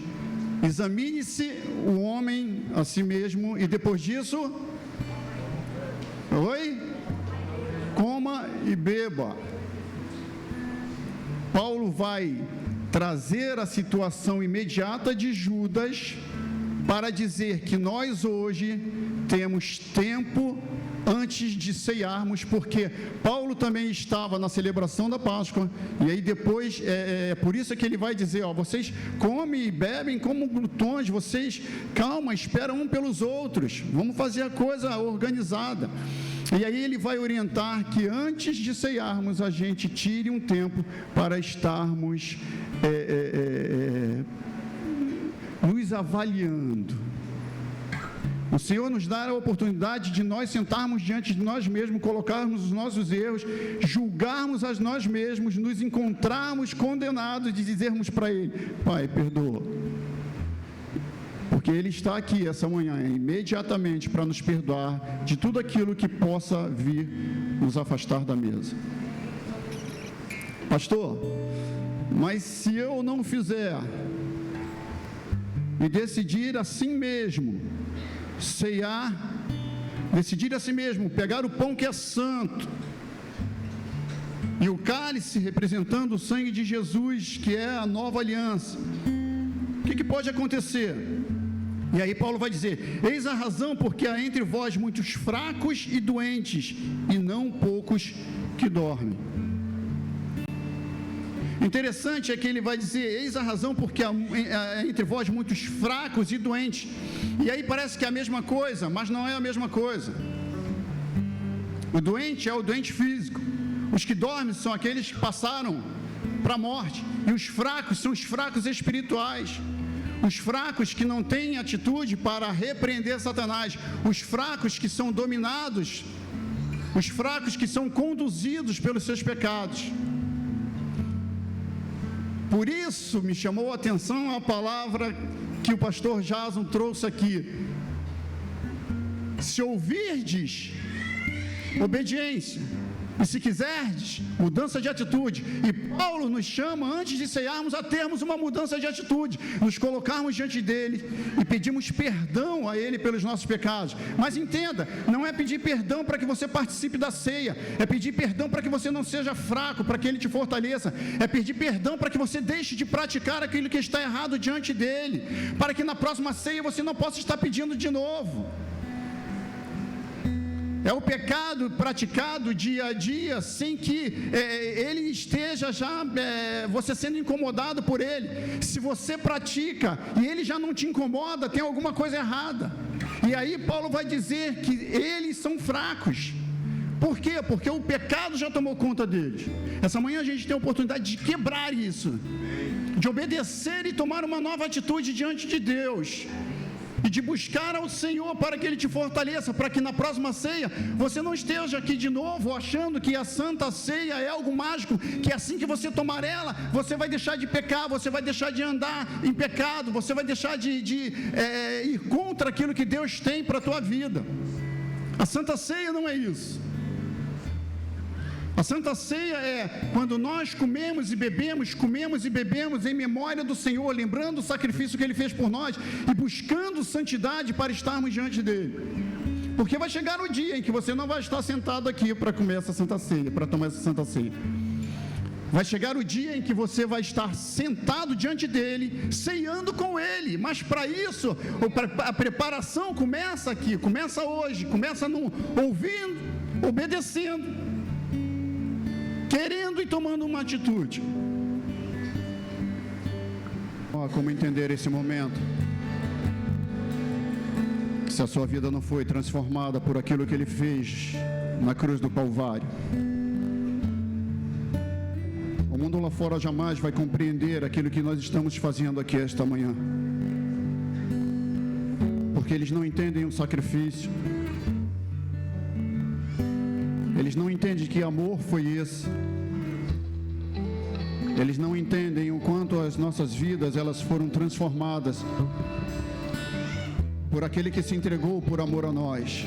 Examine-se o homem a si mesmo, e depois disso, coma e beba. Paulo vai trazer a situação imediata de Judas para dizer que nós hoje temos tempo antes de ceiarmos, porque Paulo também estava na celebração da Páscoa, e aí depois, por isso que ele vai dizer, vocês comem e bebem como glutões, vocês, calma, esperam um pelos outros, vamos fazer a coisa organizada. E aí ele vai orientar que antes de ceiarmos, a gente tire um tempo para estarmos nos avaliando. O Senhor nos dá a oportunidade de nós sentarmos diante de nós mesmos, colocarmos os nossos erros, julgarmos a nós mesmos, nos encontrarmos condenados e dizermos para Ele: Pai, perdoa. Porque Ele está aqui essa manhã, imediatamente, para nos perdoar de tudo aquilo que possa vir nos afastar da mesa. Pastor, mas se eu não fizer e decidir assim mesmo, ceiar, decidir a si mesmo, pegar o pão que é santo e o cálice representando o sangue de Jesus, que é a nova aliança, o que pode acontecer? E aí Paulo vai dizer: eis a razão porque há entre vós muitos fracos e doentes, e não poucos que dormem. Interessante é que ele vai dizer: eis a razão porque há entre vós muitos fracos e doentes. E aí parece que é a mesma coisa, mas não é a mesma coisa. O doente é o doente físico, os que dormem são aqueles que passaram para a morte, e os fracos são os fracos espirituais, os fracos que não têm atitude para repreender Satanás, os fracos que são dominados, os fracos que são conduzidos pelos seus pecados. Por isso me chamou a atenção a palavra que o pastor Jason trouxe aqui: se ouvirdes, obediência, e se quiserdes, mudança de atitude. E Paulo nos chama, antes de ceiarmos, a termos uma mudança de atitude, nos colocarmos diante dele e pedimos perdão a ele pelos nossos pecados. Mas entenda, não é pedir perdão para que você participe da ceia, é pedir perdão para que você não seja fraco, para que ele te fortaleça, é pedir perdão para que você deixe de praticar aquilo que está errado diante dele, para que na próxima ceia você não possa estar pedindo de novo. É o pecado praticado dia a dia, sem que ele esteja já, você sendo incomodado por ele. Se você pratica e ele já não te incomoda, tem alguma coisa errada. E aí Paulo vai dizer que eles são fracos. Por quê? Porque o pecado já tomou conta deles. Essa manhã a gente tem a oportunidade de quebrar isso, de obedecer e tomar uma nova atitude diante de Deus, e de buscar ao Senhor para que Ele te fortaleça, para que na próxima ceia você não esteja aqui de novo achando que a Santa Ceia é algo mágico, que assim que você tomar ela, você vai deixar de pecar, você vai deixar de andar em pecado, você vai deixar de ir contra aquilo que Deus tem para a tua vida. A Santa Ceia não é isso. A Santa Ceia é quando nós comemos e bebemos em memória do Senhor, lembrando o sacrifício que Ele fez por nós e buscando santidade para estarmos diante dEle. Porque vai chegar o dia em que você não vai estar sentado aqui para comer essa Santa Ceia, para tomar essa Santa Ceia. Vai chegar o dia em que você vai estar sentado diante dEle, ceando com Ele. Mas para isso, a preparação começa aqui, começa hoje, começa no ouvindo, obedecendo, querendo e tomando uma atitude. Como entender esse momento? Se a sua vida não foi transformada por aquilo que Ele fez na cruz do Calvário, o mundo lá fora jamais vai compreender aquilo que nós estamos fazendo aqui esta manhã, porque eles não entendem o sacrifício. Eles não entendem que amor foi esse. Eles não entendem o quanto as nossas vidas elas foram transformadas por aquele que se entregou por amor a nós.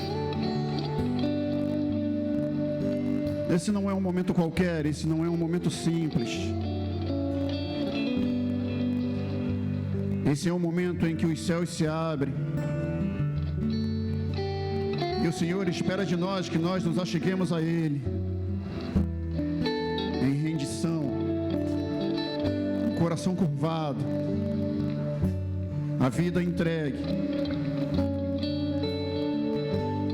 Esse não é um momento qualquer, esse não é um momento simples. Esse é o momento em que os céus se abrem. E o Senhor espera de nós que nós nos acheguemos a Ele em rendição, coração curvado, a vida entregue,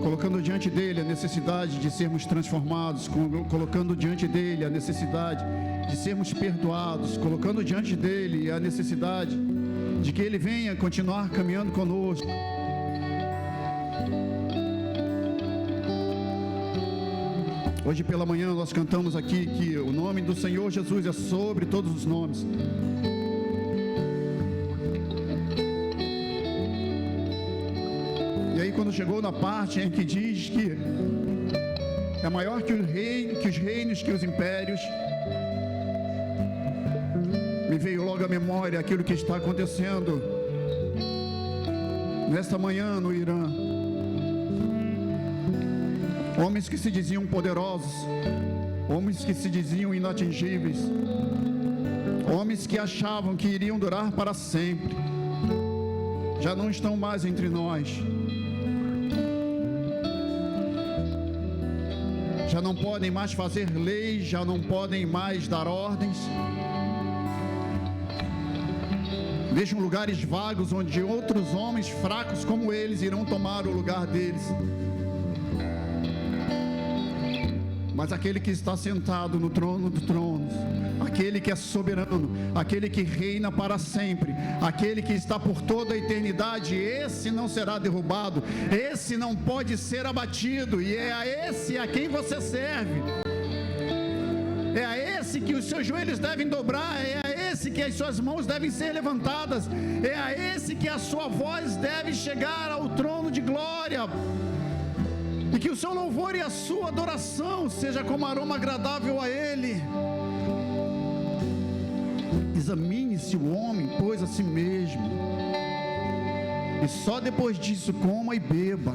colocando diante dele a necessidade de sermos transformados, colocando diante dele a necessidade de sermos perdoados, colocando diante dele a necessidade de que ele venha continuar caminhando conosco. Hoje pela manhã nós cantamos aqui que o nome do Senhor Jesus é sobre todos os nomes. E aí quando chegou na parte em que diz que é maior que os reinos, que os impérios, me veio logo à memória aquilo que está acontecendo nesta manhã no Irã. Homens que se diziam poderosos, homens que se diziam inatingíveis, homens que achavam que iriam durar para sempre, já não estão mais entre nós. Já não podem mais fazer leis, já não podem mais dar ordens. Deixam lugares vagos onde outros homens fracos como eles irão tomar o lugar deles. Mas aquele que está sentado no trono dos tronos, aquele que é soberano, aquele que reina para sempre, aquele que está por toda a eternidade, esse não será derrubado, esse não pode ser abatido, e é a esse a quem você serve. É a esse que os seus joelhos devem dobrar, é a esse que as suas mãos devem ser levantadas, é a esse que a sua voz deve chegar ao trono de glória. E que o seu louvor e a sua adoração seja como aroma agradável a Ele. Examine-se o homem, pois, a si mesmo, e só depois disso coma e beba,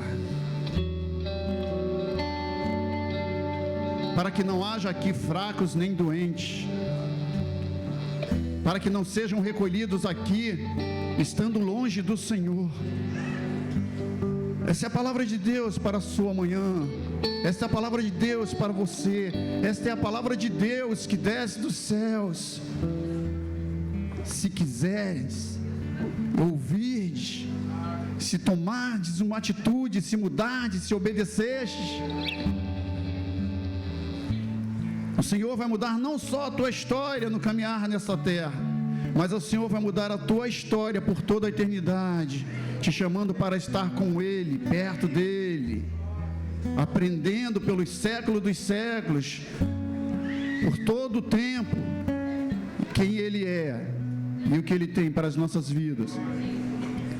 para que não haja aqui fracos nem doentes, para que não sejam recolhidos aqui, estando longe do Senhor. Essa é a palavra de Deus para a sua manhã. Esta é a palavra de Deus para você. Esta é a palavra de Deus que desce dos céus. Se quiseres ouvirdes, se tomardes uma atitude, se mudardes, se obedecestes, o Senhor vai mudar não só a tua história no caminhar nessa terra, mas o Senhor vai mudar a tua história por toda a eternidade, te chamando para estar com Ele, perto dEle, aprendendo pelos séculos dos séculos, por todo o tempo, quem Ele é e o que Ele tem para as nossas vidas.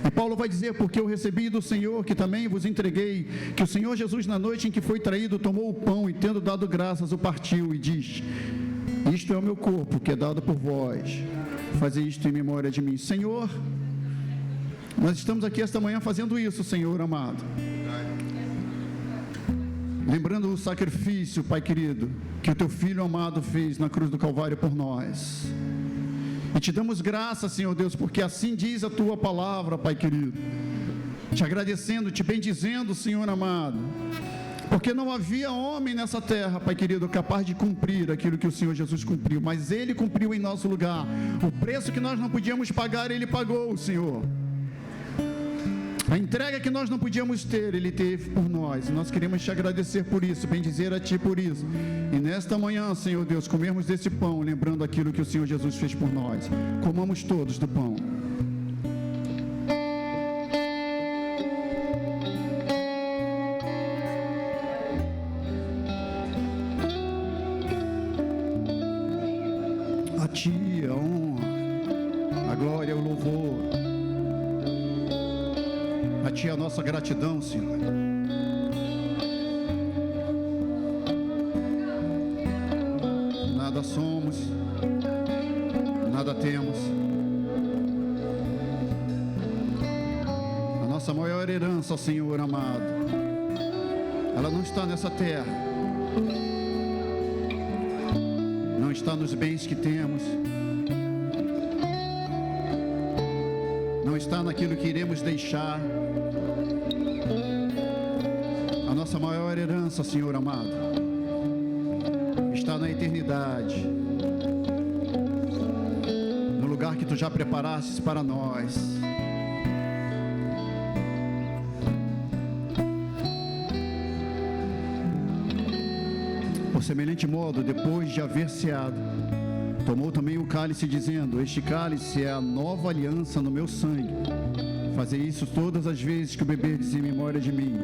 E Paulo vai dizer: porque eu recebi do Senhor, que também vos entreguei, que o Senhor Jesus, na noite em que foi traído, tomou o pão e, tendo dado graças, o partiu e diz: isto é o meu corpo, que é dado por vós, fazei isto em memória de mim. Senhor, nós estamos aqui esta manhã fazendo isso, Senhor amado, lembrando o sacrifício, Pai querido, que o Teu Filho amado fez na cruz do Calvário por nós. E te damos graça, Senhor Deus, porque assim diz a Tua palavra, Pai querido. Te agradecendo, te bendizendo, Senhor amado, porque não havia homem nessa terra, Pai querido, capaz de cumprir aquilo que o Senhor Jesus cumpriu, mas Ele cumpriu em nosso lugar. O preço que nós não podíamos pagar, Ele pagou, Senhor. A entrega que nós não podíamos ter, Ele teve por nós. E nós queremos te agradecer por isso, bendizer a Ti por isso. E nesta manhã, Senhor Deus, comermos desse pão, lembrando aquilo que o Senhor Jesus fez por nós. Comamos todos do pão. A Ti a honra, a glória, o louvor. A Ti a nossa gratidão, Senhor. Nada somos, nada temos. A nossa maior herança, Senhor amado, ela não está nessa terra, não está nos bens que temos, está naquilo que iremos deixar. A nossa maior herança, Senhor amado, está na eternidade, no lugar que Tu já preparastes para nós. Por semelhante modo, depois de haver ceado, tomou também o cálice, dizendo: este cálice é a nova aliança no meu sangue. Fazei isso todas as vezes que o beberdes em memória de mim.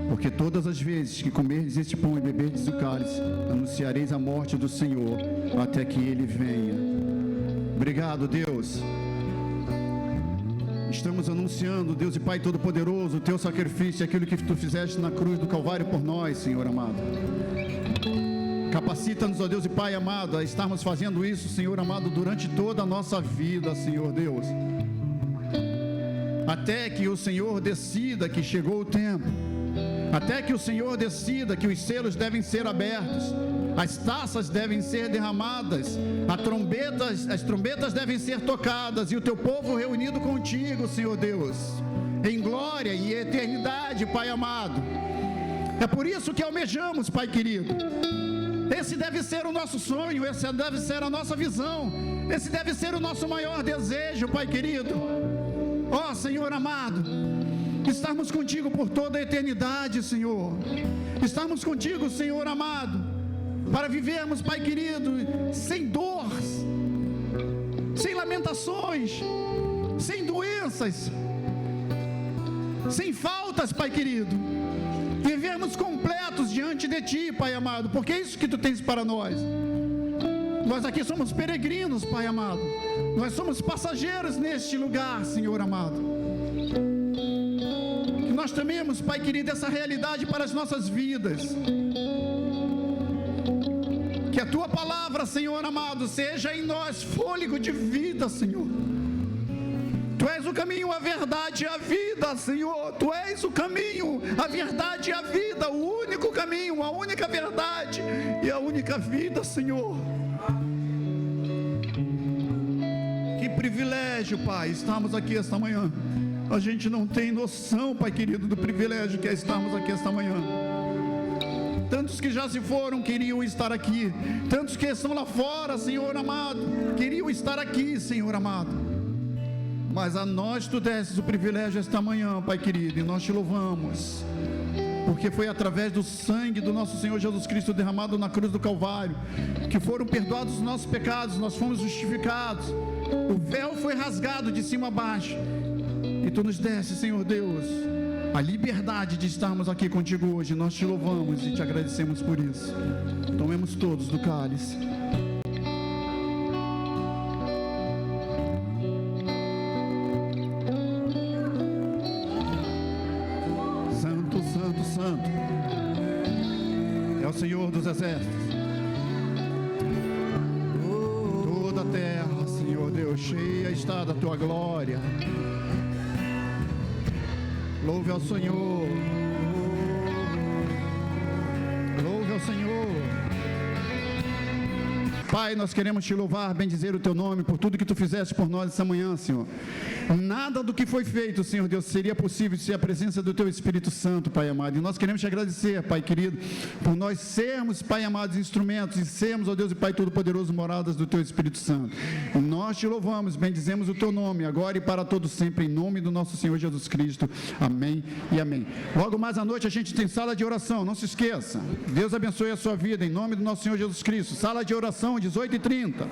Porque todas as vezes que comerdes este pão e beberdes o cálice, anunciareis a morte do Senhor, até que Ele venha. Obrigado, Deus. Estamos anunciando, Deus e Pai Todo-Poderoso, o Teu sacrifício, aquilo que Tu fizeste na cruz do Calvário por nós, Senhor amado. Capacita-nos, ó Deus e Pai amado, a estarmos fazendo isso, Senhor amado, durante toda a nossa vida, Senhor Deus. Até que o Senhor decida que chegou o tempo. Até que o Senhor decida que os selos devem ser abertos, as taças devem ser derramadas, as trombetas devem ser tocadas, e o Teu povo reunido contigo, Senhor Deus, em glória e eternidade, Pai amado. É por isso que almejamos, Pai querido. Esse deve ser o nosso sonho, essa deve ser a nossa visão, esse deve ser o nosso maior desejo, Pai querido. Ó Senhor amado, estarmos contigo por toda a eternidade, Senhor. Estarmos contigo, Senhor amado, para vivermos, Pai querido, sem dor, sem lamentações, sem doenças, sem faltas, Pai querido. Vivermos completos diante de Ti, Pai amado, porque é isso que Tu tens para nós. Nós aqui somos peregrinos, Pai amado. Nós somos passageiros neste lugar, Senhor amado. Que nós tememos, Pai querido, essa realidade para as nossas vidas. Que a Tua palavra, Senhor amado, seja em nós fôlego de vida, Senhor. Tu és o caminho, a verdade e a vida, Senhor. Tu és o caminho, a verdade e a vida, o único caminho, a única verdade e a única vida, Senhor. Que privilégio, Pai, estarmos aqui esta manhã. A gente não tem noção, Pai querido, do privilégio que é estarmos aqui esta manhã. Tantos que já se foram queriam estar aqui. Tantos que estão lá fora, Senhor amado, queriam estar aqui, Senhor amado. Mas a nós Tu desses o privilégio esta manhã, Pai querido, e nós Te louvamos, porque foi através do sangue do nosso Senhor Jesus Cristo derramado na cruz do Calvário, que foram perdoados os nossos pecados, nós fomos justificados, o véu foi rasgado de cima a baixo, e Tu nos desse, Senhor Deus, a liberdade de estarmos aqui contigo hoje. Nós Te louvamos e Te agradecemos por isso. Tomemos todos do cálice. Santo é o Senhor dos exércitos. Toda a terra, Senhor Deus, cheia está da Tua glória. Louve ao Senhor. Louve ao Senhor. Pai, nós queremos Te louvar, bendizer o Teu nome por tudo que Tu fizeste por nós essa manhã, Senhor. Nada do que foi feito, Senhor Deus, seria possível sem a presença do Teu Espírito Santo, Pai amado. E nós queremos Te agradecer, Pai querido, por nós sermos, Pai amado, instrumentos, e sermos, ó Deus e Pai Todo-Poderoso, moradas do Teu Espírito Santo. E nós Te louvamos, bendizemos o Teu nome, agora e para todo sempre, em nome do nosso Senhor Jesus Cristo. Amém e amém. Logo mais à noite a gente tem sala de oração, não se esqueça. Deus abençoe a sua vida, em nome do nosso Senhor Jesus Cristo. Sala de oração, 18h30.